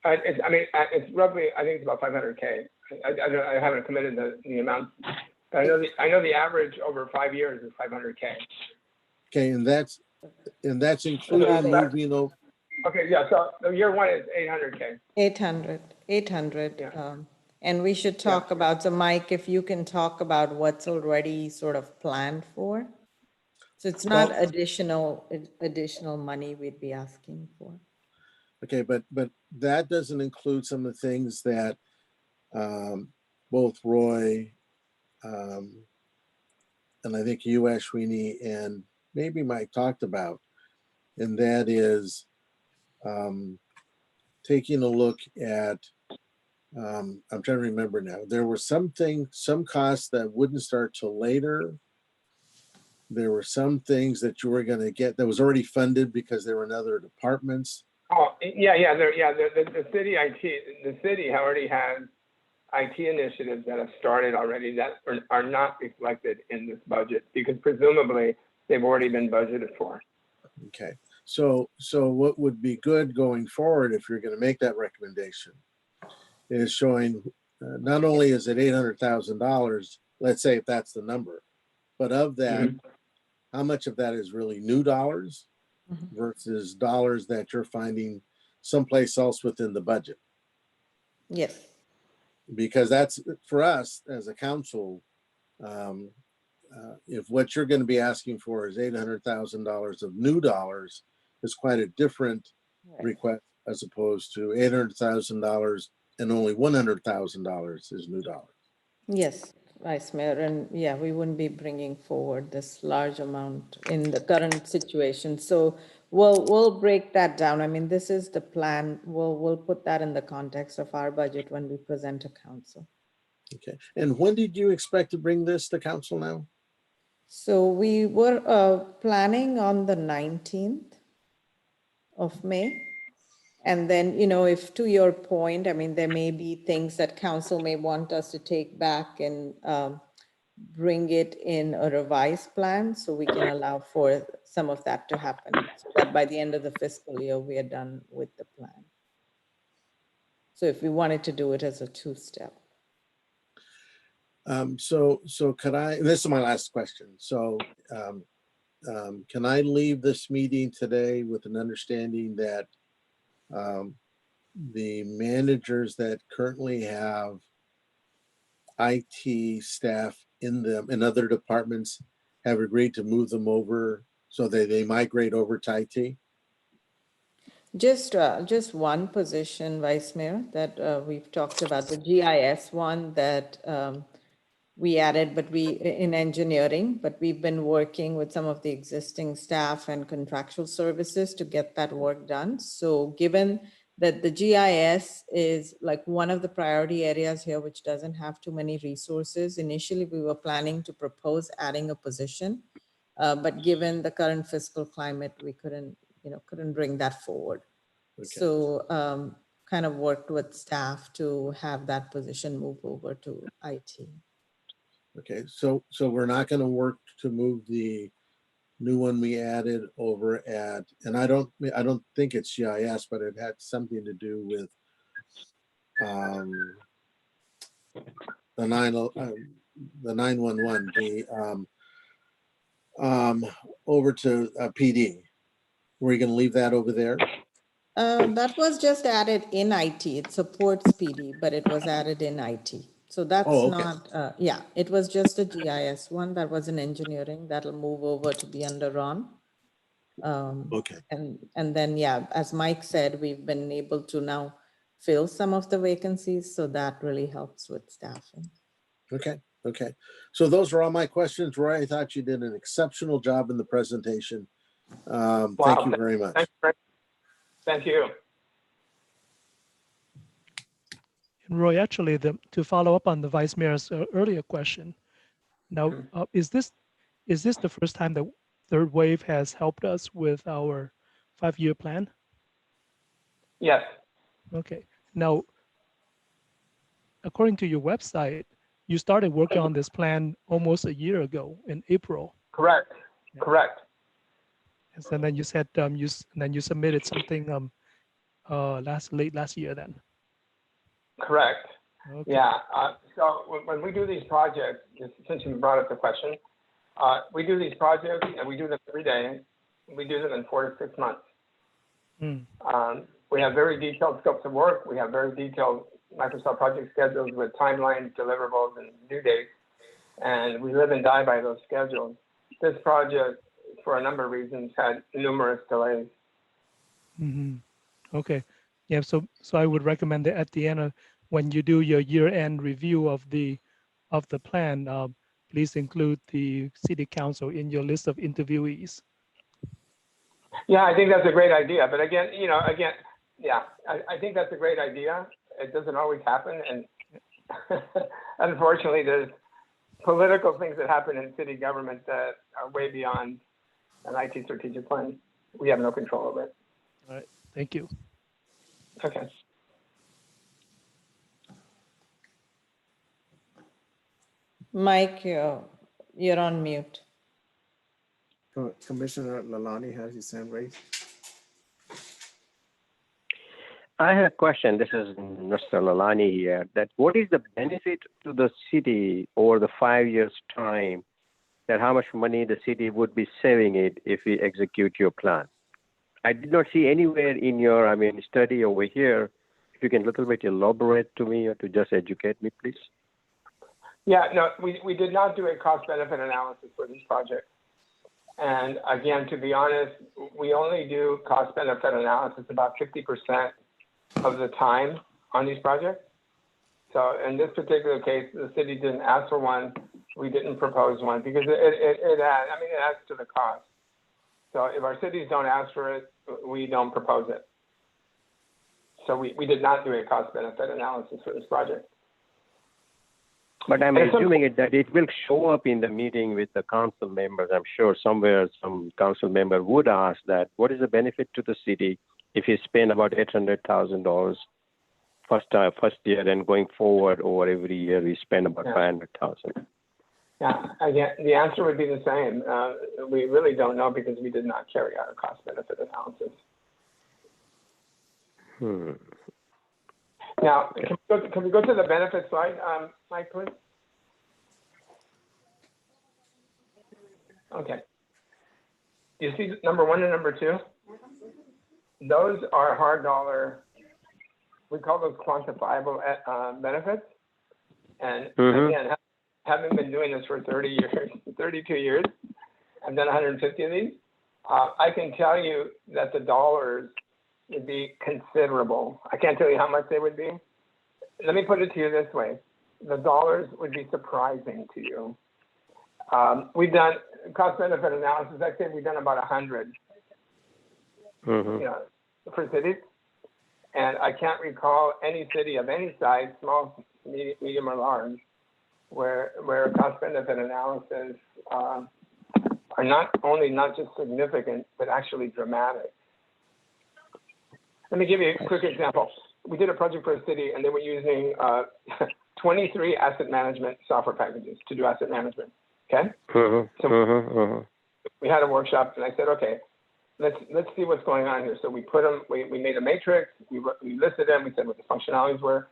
It's roughly, I think it's about 500K. I haven't committed the amount. I know the average over 5 years is 500K. Okay, and that's including moving over. Okay, yeah. So year one is 800K. 800. Yeah. And we should talk about, so Mike, if you can talk about what's already sort of planned for. So it's not additional money we'd be asking for. Okay, but that doesn't include some of the things that both Roy and I think you, Ashwini, and maybe Mike talked about, and that is taking a look at, I'm trying to remember now, there were some costs that wouldn't start till later. There were some things that you were going to get that was already funded because they were in other departments. Oh, yeah. The city already has IT initiatives that have started already that are not reflected in this budget because presumably they've already been budgeted for. Okay, so what would be good going forward if you're going to make that recommendation is showing not only is it $800,000, let's say if that's the number, but of that, how much of that is really new dollars versus dollars that you're finding someplace else within the budget? Yes. Because that's for us as a council. If what you're going to be asking for is $800,000 of new dollars, it's quite a different request as opposed to $800,000 and only $100,000 is new dollars. Yes, Vice Mayor, and yeah, we wouldn't be bringing forward this large amount in the current situation. So we'll break that down. I mean, this is the plan. We'll put that in the context of our budget when we present to council. Okay. And when did you expect to bring this to council now? So we were planning on the 19th of May. And then, if to your point, I mean, there may be things that council may want us to take back and bring it in a revised plan so we can allow for some of that to happen so that by the end of the fiscal year, we are done with the plan. So if we wanted to do it as a two-step. So could I, this is my last question. So can I leave this meeting today with an understanding that the managers that currently have IT staff in them, in other departments, have agreed to move them over so that they migrate over to IT? Just one position, Vice Mayor, that we've talked about, the GIS one that we added, but in engineering, but we've been working with some of the existing staff and contractual services to get that work done. So given that the GIS is like one of the priority areas here, which doesn't have too many resources, initially we were planning to propose adding a position, but given the current fiscal climate, we couldn't bring that forward. Okay. So kind of worked with staff to have that position move over to IT. Okay, so we're not gonna work to move the new one we added over at, and I don't think it's GIS, but it had something to do with the 911, over to PD. Were you gonna leave that over there? That was just added in IT. It supports PD, but it was added in IT. So that's Oh, okay. not, yeah, it was just a GIS one that was in engineering that'll move over to be under Ron. Okay, And then, yeah, as Mike said, we've been able to now fill some of the vacancies. So that really helps with staffing. okay. So those are all my questions. Roy, I thought you did an exceptional job in the presentation. Thank you very much. Thank you. And Roy, actually, to follow up on the Vice Mayor's earlier question, now, is this the first time that Third Wave has helped us with our 5-year plan? Yes, Okay. Now, according to your website, you started working on this plan almost a year ago in April. correct. Yeah. Correct. And then you said you submitted something late last year then. Correct. Okay. Yeah. So when we do these projects, since you brought up the question, we do these projects and we do them every day. We do them in 4 to 6 months. We have very detailed scopes of work. We have very detailed Microsoft project schedules with timelines, deliverables, and due dates. And we live and die by those schedules. This project, for a number of reasons, had numerous delays. Okay. Yeah. So I would recommend that at the end of when you do your year-end review of the plan, please include the city council in your list of interviewees. Yeah, I think that's a great idea. But again, yeah, I think that's a great idea. It doesn't always happen. And unfortunately, there's political things that happen in city government that are way beyond an IT strategic plan. We have no control over it. All right. Thank you. Okay. Mike, you're on mute. Commissioner Lalani has his hand raised. I have a question. This is Mr. Lalani here. That what is the benefit to the city over the 5 years time? That how much money the city would be saving it if we execute your plan? I did not see anywhere in your, study over here. If you can a little bit elaborate to me or to just educate me, please. Yeah, no, we did not do a cost benefit analysis for this project. And again, to be honest, we only do cost benefit analysis about 50% of the time on these projects. So in this particular case, the city didn't ask for one. We didn't propose one because it adds to the cost. So if our cities don't ask for it, we don't propose it. So we did not do a cost benefit analysis for this project. But I'm assuming that it will show up in the meeting with the council members. I'm sure somewhere some council member would ask that, what is the benefit to the city if you spend about $800,000 first year and going forward over every year we spend about $500,000? Yeah, again, the answer would be the same. We really don't know because we did not carry out a cost benefit analysis. Now, can we go to the benefit slide, Mike, please? Okay. You see number 1 and number 2? Those are hard dollar, we call those quantifiable benefits. And Mhm. again, having been doing this for 30 years, 32 years, I've done 150 of these. I can tell you that the dollars would be considerable. I can't tell you how much they would be. Let me put it to you this way. The dollars would be surprising to you. We've done cost benefit analysis. I'd say we've done about 100 Mhm. you know, for cities. And I can't recall any city of any size, small, medium, or large, where cost benefit analysis are not only not just significant, but actually dramatic. Let me give you a quick example. We did a project for a city, and they were using 23 asset management software packages to do asset management. Okay, Mhm. So- Mhm. Mhm. we had a workshop, and I said, okay, let's see what's going on here. So we put them, we made a matrix, we listed them, we said what the functionalities were,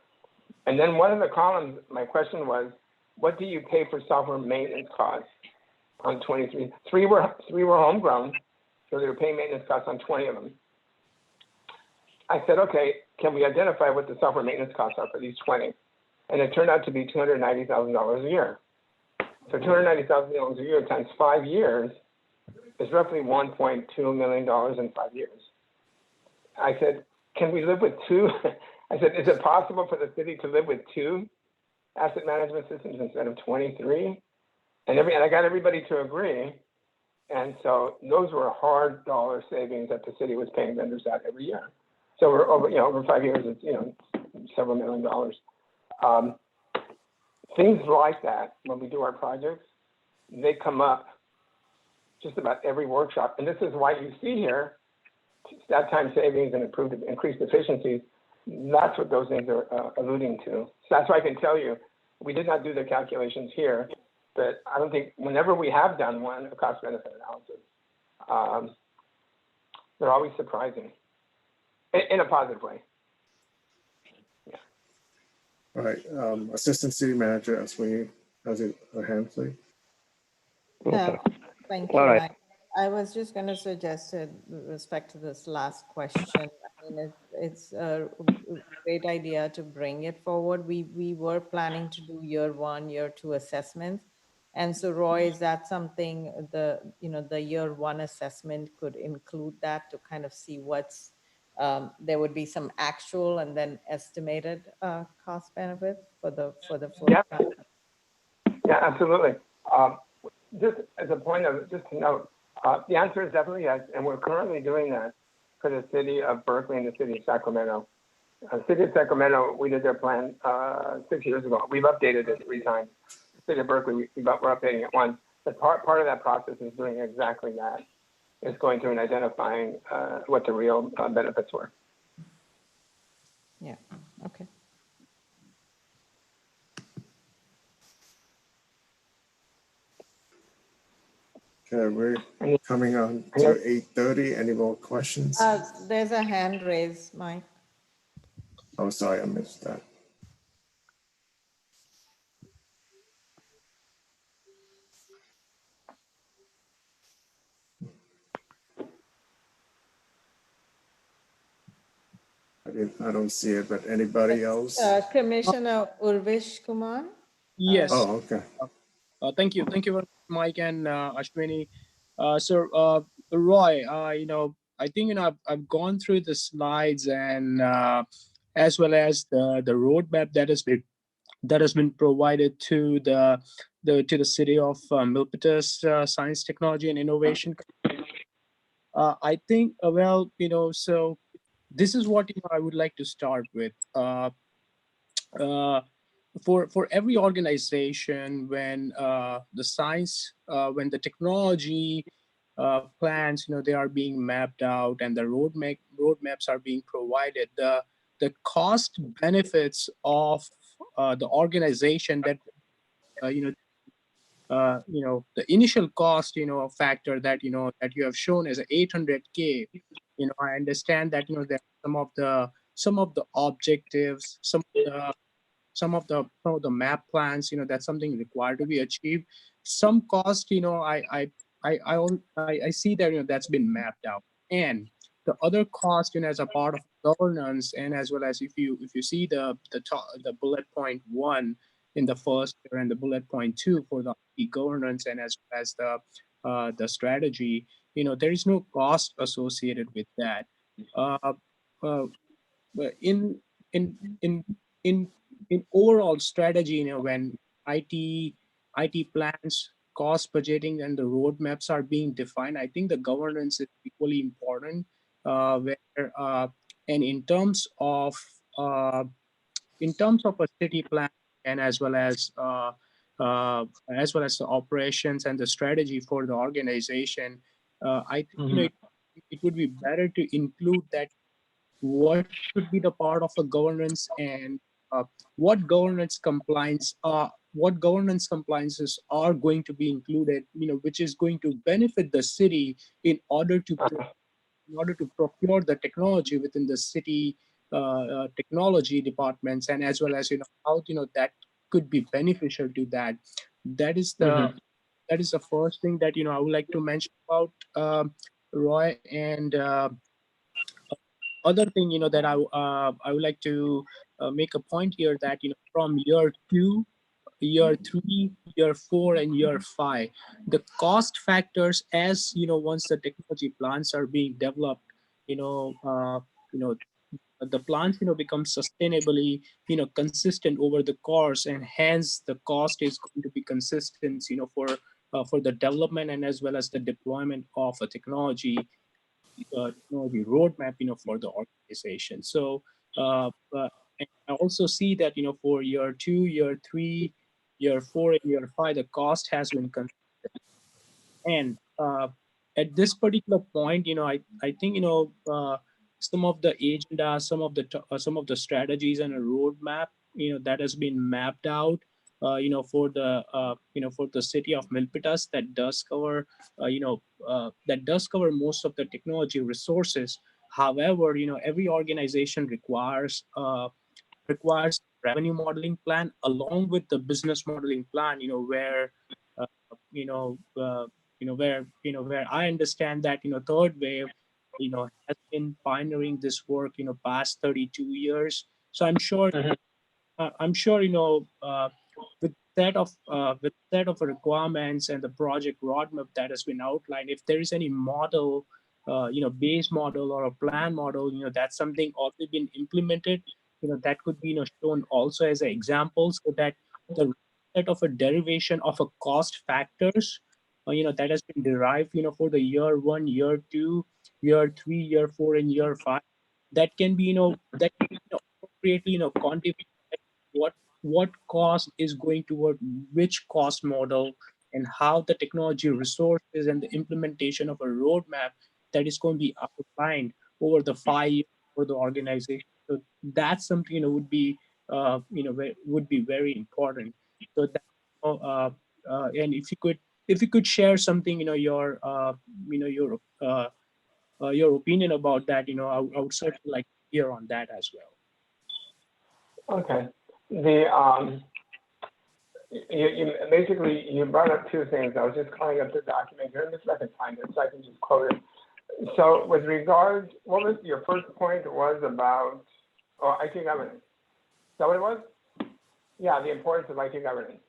and then one of the columns, my question was, what do you pay for software maintenance costs on 23? Three were homegrown, so they were paying maintenance costs on 20 of them. I said, okay, can we identify what the software maintenance costs are for these 20? And it turned out to be $290,000 a year. So $290,000 a year times 5 years is roughly $1.2 million in 5 years. I said, can we live with two? I said, is it possible for the city to live with 2 asset management systems instead of 23? And I got everybody to agree. And so those were hard dollar savings that the city was paying vendors out every year. So we're over 5 years, it's several $1 million. Things like that, when we do our projects, they come up just about every workshop. And this is why you see here staff time savings and increased efficiencies. That's what those things are alluding to. So that's why I can tell you, we did not do the calculations here, but I don't think whenever we have done one, a cost benefit analysis, they're always surprising in a positive way. All right, Assistant City Manager, Aswini has a hand, please. Yeah, thank you. All right. I was just going to suggest with respect to this last question. I mean, it's a great idea to bring it forward. We were planning to do year 1, year 2 assessments. And so Roy, is that something the year 1 assessment could include that to kind of see what's, there would be some actual and then estimated cost benefits for the full Yeah. time? Yeah, absolutely. Just as a point of, just to note, the answer is definitely yes, and we're currently doing that for the city of Berkeley and the city of Sacramento. The city of Sacramento, we did their plan 6 years ago. We've updated it 3 times. The city of Berkeley, we're updating it once. But part of that process is doing exactly that. It's going through and identifying what the real benefits were. Yeah, okay. Okay, we're coming on to 8:30. Any more questions? There's a hand raised, Mike. Oh, sorry, I missed that. I don't see it, but anybody else? Commissioner Urvish Kumar? Yes. Oh, okay. Thank you. Thank you, very much, Mike and Ashwini. Roy, I think, I've gone through the slides and as well as the roadmap that has been provided to the city of Milpitas Science, Technology, and Innovation. I think, so this is what I would like to start with. For every organization, when the science, when the technology plans, they are being mapped out and the roadmaps are being provided, the cost benefits of the organization that the initial cost factor that that you have shown as 800K. I understand that that some of the objectives, some of the map plans, that's something required to be achieved. Some cost, I see that that's been mapped out, and the other cost, as a part of governance, and as well as if you see the bullet point 1, in the first year, and the bullet point 2 for the governance and as well as the strategy, there is no cost associated with that. But in overall strategy, when IT plans, cost budgeting, and the roadmaps are being defined, I think the governance is equally important. And in terms of a city plan, and as well as the operations and the strategy for the organization, I think it would be better to include that what should be the part of a governance, and what governance compliances are going to be included, which is going to benefit the city in order to procure the technology within the city technology departments, and as well as how that could be beneficial to that. That is the first thing that I would like to mention about, Roy. And other thing that I would like to make a point here, that from year 2, year 3, year 4, and year 5, the cost factors, as once the technology plans are being developed, the plants become sustainably consistent over the course, and hence the cost is going to be consistent for the development and as well as the deployment of a technology roadmap for the organization. So and I also see that for year 2, year 3, year 4, and year 5, the cost has been consistent. And at this particular point, I think some of the agenda, some of the strategies and a roadmap that has been mapped out for the city of Milpitas, that does cover most of the technology resources. However, every organization requires revenue modeling plan along with the business modeling plan, where uh, you know uh, where I understand that third wave has been pioneering this work past 32 years. So I'm sure with set of requirements and the project roadmap that has been outlined, if there is any model, base model or a plan model, that's something already been implemented, that could be shown also as an example, so that the set of a derivation of a cost factors that has been derived for the year 1, year 2, year 3, year 4, and year 5, that can be appropriately quantified what cost is going toward which cost model, and how the technology resources and the implementation of a roadmap that is going to be outlined over the 5 years for the organization. So that's something would be very important. So that, and if you could share something your opinion about that, I would certainly like to hear on that as well. Okay. You brought up two things. I was just calling up the document here. Let me see if I can find it so I can just quote it. So with regards, what was your first point was about IT governance? Is that what it was? Yeah, the importance of IT governance.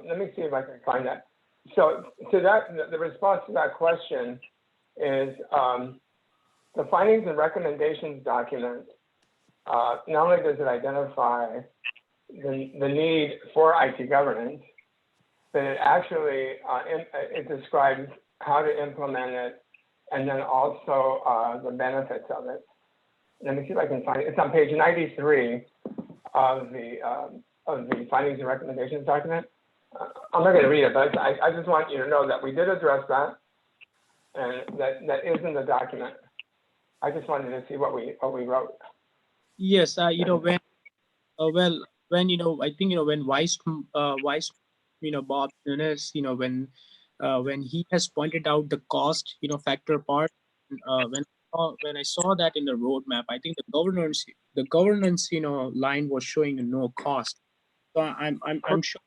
Let me see if I can find that. So to that, the response to that question is the findings and recommendations document. Not only does it identify the need for IT governance, but it actually it describes how to implement it, and then also the benefits of it. Let me see if I can find it. It's on page 93 of the findings and recommendations document. I'm not going to read it, but I just want you to know that we did address that, and that is in the document. I just wanted to see what we wrote. Yes, when I think when Vice Bob Nunes, when he has pointed out the cost factor part, when I saw that in the roadmap, I think the governance line was showing no cost. So I'm sure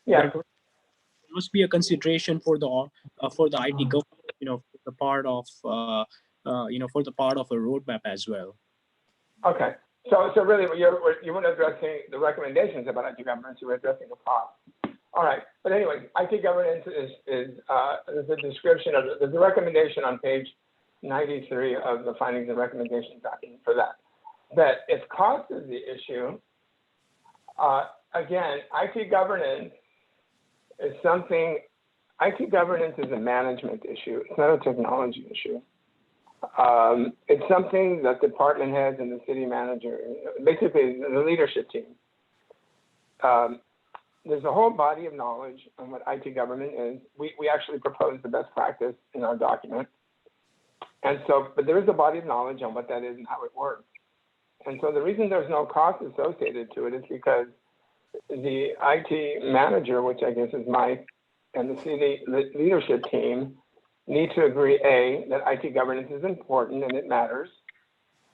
there must be a consideration for the IT government, for the part of for the part of a roadmap as well. Okay. So really, you weren't addressing the recommendations about IT governance, you were addressing the cost. All right, but anyway, IT governance is a description of, there's a recommendation on page 93 of the findings and recommendations document for that. That if cost is the issue, again, IT governance is something, IT governance is a management issue. It's not a technology issue. It's something that department heads and the city manager, basically the leadership team. There's a whole body of knowledge on what IT government is. We actually propose the best practice in our document. And so, but there is a body of knowledge on what that is and how it works. And so the reason there's no cost associated to it is because the IT manager, which I guess is Mike, and the city leadership team need to agree, A, that IT governance is important and it matters.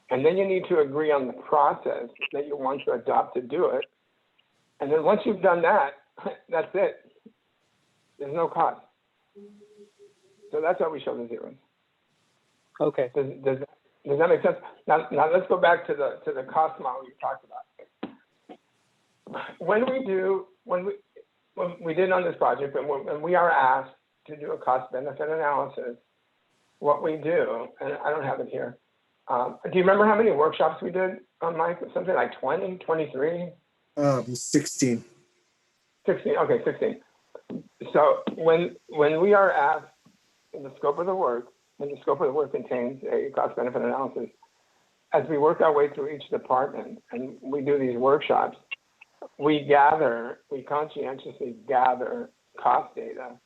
And then you need to agree on the process that you want to adopt to do it. And then once you've done that, that's it. There's no cost. So that's why we show the zeros. Okay. Does that make sense? Now let's go back to the cost model you talked about. When we did on this project, and when we are asked to do a cost benefit analysis, what we do, and I don't have it here. Do you remember how many workshops we did on Mike? Something like 20, 23? 16. 16, okay, 16. So when we are asked in the scope of the work, when the scope of the work contains a cost benefit analysis, as we work our way through each department and we do these workshops, we conscientiously gather cost data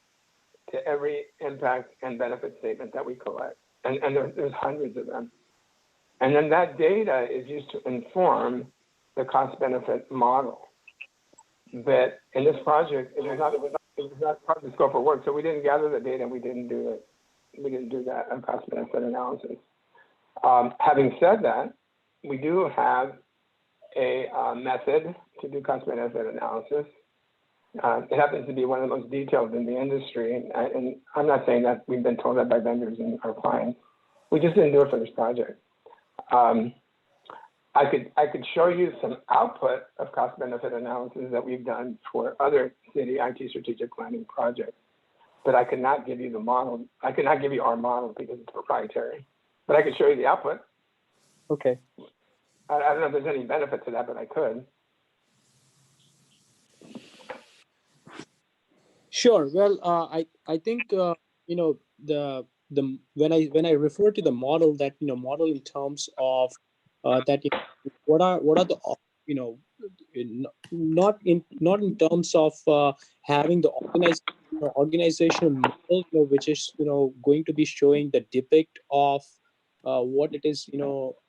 to every impact and benefit statement that we collect. And there's hundreds of them. And then that data is used to inform the cost benefit model. But in this project, it was not part of the scope of work. So we didn't gather the data and we didn't do that cost benefit analysis. Having said that, we do have a method to do cost benefit analysis. It happens to be one of the most detailed in the industry. And I'm not saying that we've been told that by vendors and our clients. We just didn't do it for this project. I could show you some output of cost benefit analysis that we've done for other city IT strategic planning projects, but I could not give you the model. I could not give you our model because it's proprietary, but I could show you the output. Okay. I don't know if there's any benefit to that, but I could. Sure. Well, I think you know the when I refer to the model, that model in terms of that what are the not in terms of having the organizational model which is going to be showing the depict of what it is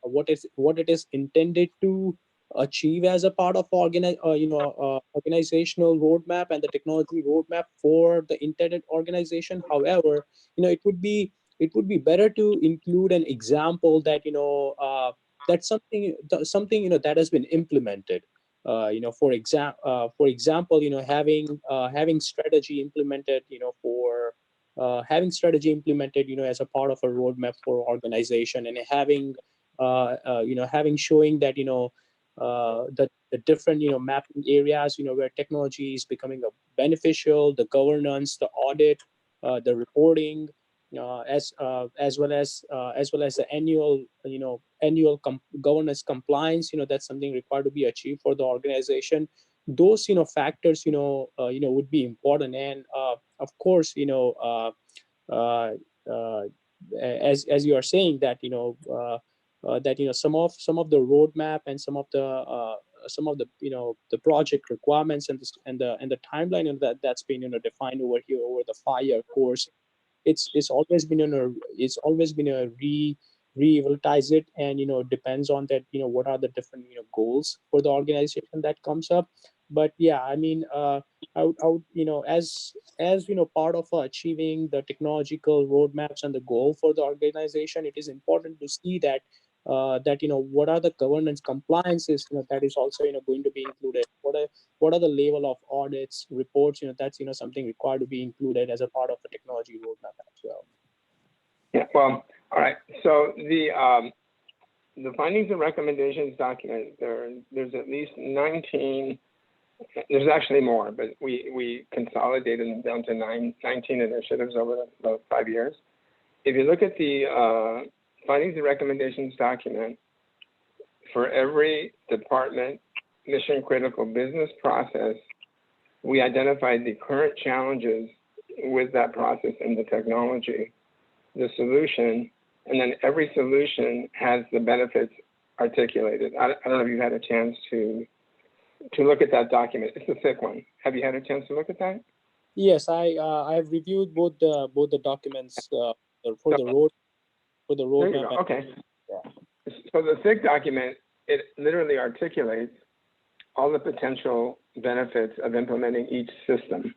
what it is intended to achieve as a part of organizational roadmap and the technology roadmap for the intended organization. However, it would be better to include an example that that's something that has been implemented. For example, having strategy implemented, for having strategy implemented, as a part of a roadmap for organization, and having showing that the different mapping areas where technology is becoming a beneficial, the governance, the audit, the reporting, as well as the annual governance compliance. That's something required to be achieved for the organization. Those factors would be important, and of course as you are saying that that some of the roadmap and some of the the project requirements and the timeline that's been defined over here over the 5-year course. It's always been a re-evaluate it, and depends on that what are the different goals for the organization that comes up. But yeah, I mean I would as part of achieving the technological roadmaps and the goal for the organization, it is important to see that what are the governance compliances that is also going to be included. What are the level of audits, reports, that's something required to be included as a part of the technology roadmap as well. Yeah, well, all right. So the the findings and recommendations document, there's at least 19, there's actually more, but we consolidated them down to 19 initiatives over about 5 years. If you look at the findings and recommendations document, for every department, mission critical business process, we identified the current challenges with that process and the technology, the solution, and then every solution has the benefits articulated. I don't know if you've had a chance to look at that document. It's a thick one. Have you had a chance to look at that? Yes, I've reviewed both the documents for the road There you roadmap. go. Okay. So the thick document, it literally articulates all the potential benefits of implementing each system.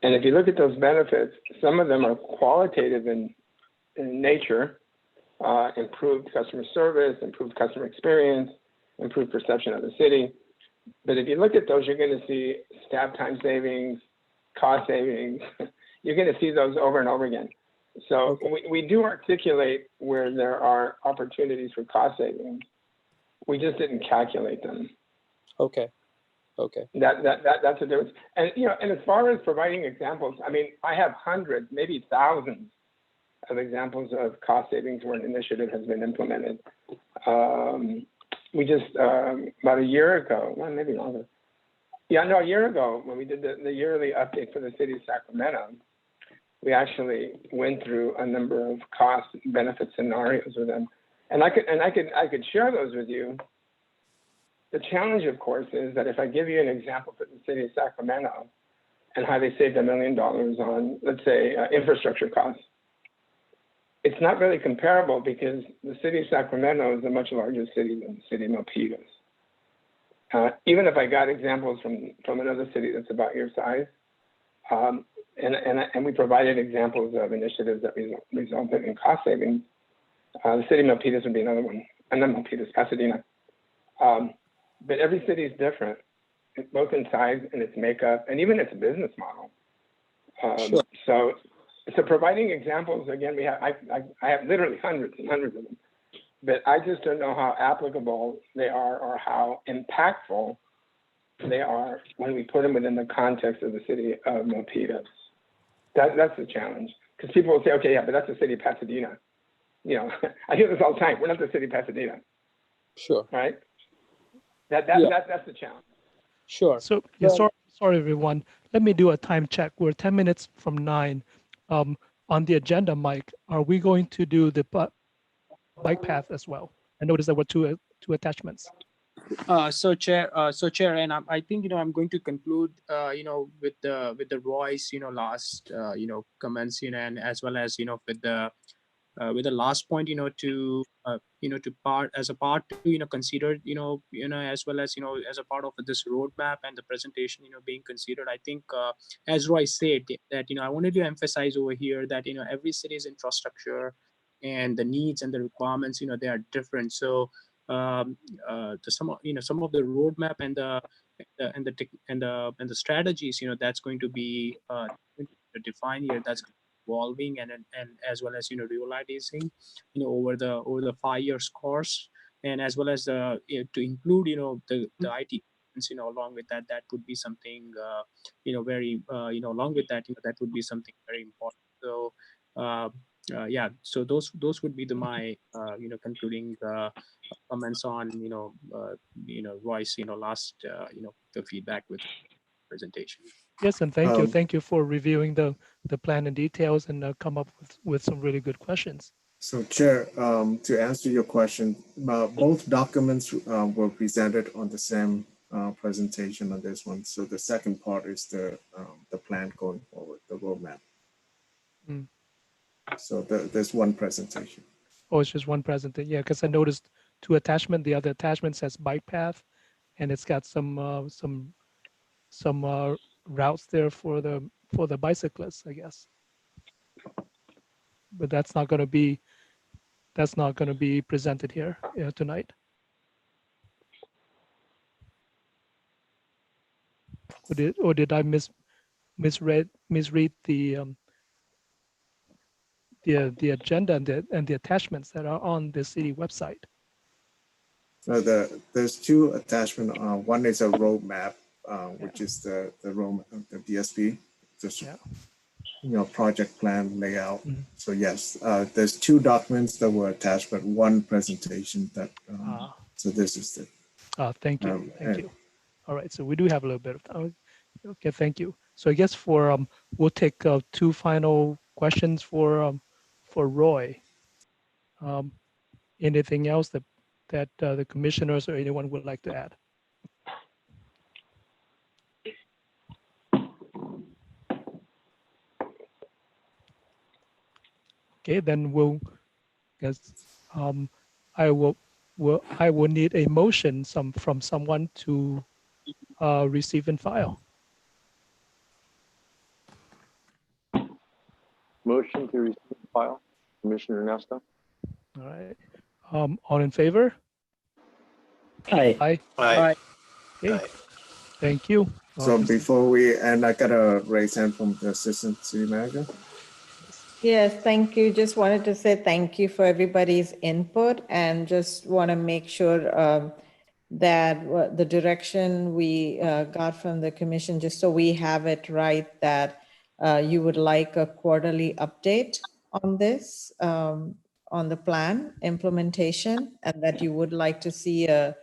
And if you look at those benefits, some of them are qualitative in nature, improved customer service, improved customer experience, improved perception of the city. But if you look at those, you're going to see staff time savings, cost savings. You're going to see those over and over again. So we do articulate where there are opportunities for cost savings. We just didn't calculate them. Okay. That's a difference. And and as far as providing examples, I mean, I have hundreds, maybe thousands of examples of cost savings where an initiative has been implemented. We just about a year ago, well, maybe longer. A year ago when we did the yearly update for the city of Sacramento, we actually went through a number of cost benefit scenarios with them, and I could share those with you. The challenge, of course, is that if I give you an example for the city of Sacramento and how they saved $1 million on, let's say, infrastructure costs, it's not really comparable because the city of Sacramento is a much larger city than the city of Milpitas. Even if I got examples from another city that's about your size, and we provided examples of initiatives that resulted in cost savings, the city of Milpitas would be another one, and not Milpitas, Pasadena. But every city is different, both in size and its makeup, and even its business model. Sure. So providing examples, again, I have literally hundreds and hundreds of them, but I just don't know how applicable they are or how impactful they are when we put them within the context of the city of Milpitas. That's the challenge, because people will say, okay, yeah, but that's the city of Pasadena. I hear this all the time. We're not the city of Pasadena. Sure. Right? That's the challenge. Sure. So yeah, sorry everyone. Let me do a time check. We're 10 minutes from 9. On the agenda, Mike, are we going to do the bike path as well? I noticed there were two attachments. So chair, and I think I'm going to conclude with the Roy's last comments and as well as with the last point to consider as well as as a part of this roadmap and the presentation being considered. I think as Roy said that I wanted to emphasize over here that every city's infrastructure and the needs and the requirements they are different. So some of the roadmap and the strategies that's going to be defined here, that's evolving and as well as realizing over the 5 years course, and as well as to include the IT along with that would be something very along with that that would be something very important. So yeah, so those would be my concluding comments on Roy's last the feedback with presentation. Yes, and thank you for reviewing the plan in details and come up with some really good questions. So Chair, to answer your question, both documents were presented on the same presentation on this one. So the second part is the plan going forward, the roadmap. Mm. So there's one presentation. Oh, it's just one presentation. Yeah, because I noticed 2 attachments. The other attachment says bike path, and it's got some routes there for the bicyclists, I guess. But that's not going to be presented here tonight. Or did I misread the agenda and the attachments that are on the city website? There's two attachments. One is a roadmap, which is the roadmap, the DSP, just project plan layout. Mhm. So yes, there's two documents that were attached, but one presentation that. So this is the. Thank you. and- Thank you. All right. So we do have a little bit of time. Okay. Thank you. So I guess we'll take two final questions for Roy. Anything else that the commissioners or anyone would like to add? Okay, then we'll guess I will need a motion from someone to receive and file. Motion to receive and file, Commissioner Nesta. All right. All in favor? Aye. Aye. Aye. Okay. Thank you. So before we end, I got a raise hand from the Assistant City Manager. Yes, thank you. Just wanted to say thank you for everybody's input and just want to make sure that the direction we got from the commission, just so we have it right, that you would like a quarterly update on this, on the plan implementation, and that you would like to see a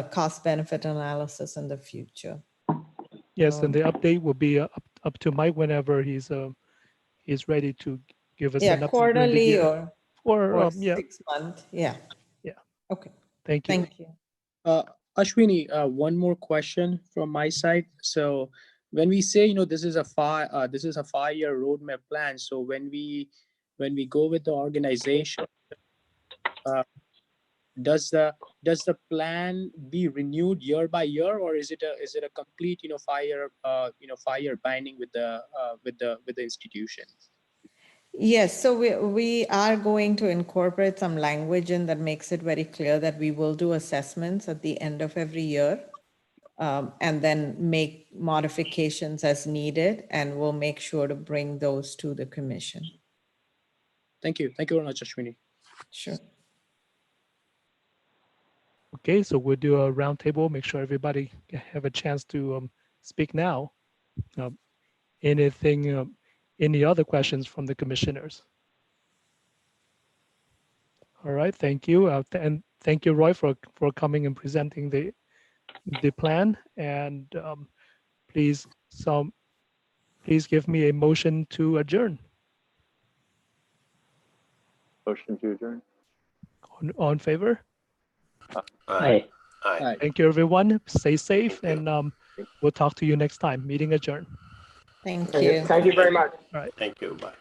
cost benefit analysis in the future. Yes, and the update will be up to Mike whenever he's ready to give us an update. Quarterly or yeah. 6 month. Yeah. Yeah. Okay. Thank you. Thank you. Ashwini, one more question from my side. So when we say, this is a 5-year roadmap plan. So when we go with the organization, does the plan be renewed year by year, or is it a complete 5-year binding with the institution? Yes, so we are going to incorporate some language in that makes it very clear that we will do assessments at the end of every year, and then make modifications as needed, and we'll make sure to bring those to the commission. Thank you. Thank you very much, Ashwini. Sure. Okay, so we'll do a roundtable. Make sure everybody have a chance to speak now. Any other questions from the commissioners? All right, thank you, and thank you, Roy, for coming and presenting the plan. And please give me a motion to adjourn. Motion to adjourn. All in favor? Aye. Aye. Thank you, everyone. Stay safe, and we'll talk to you next time. Meeting adjourned. Thank you. Thank you very much. All right. Thank you. Bye.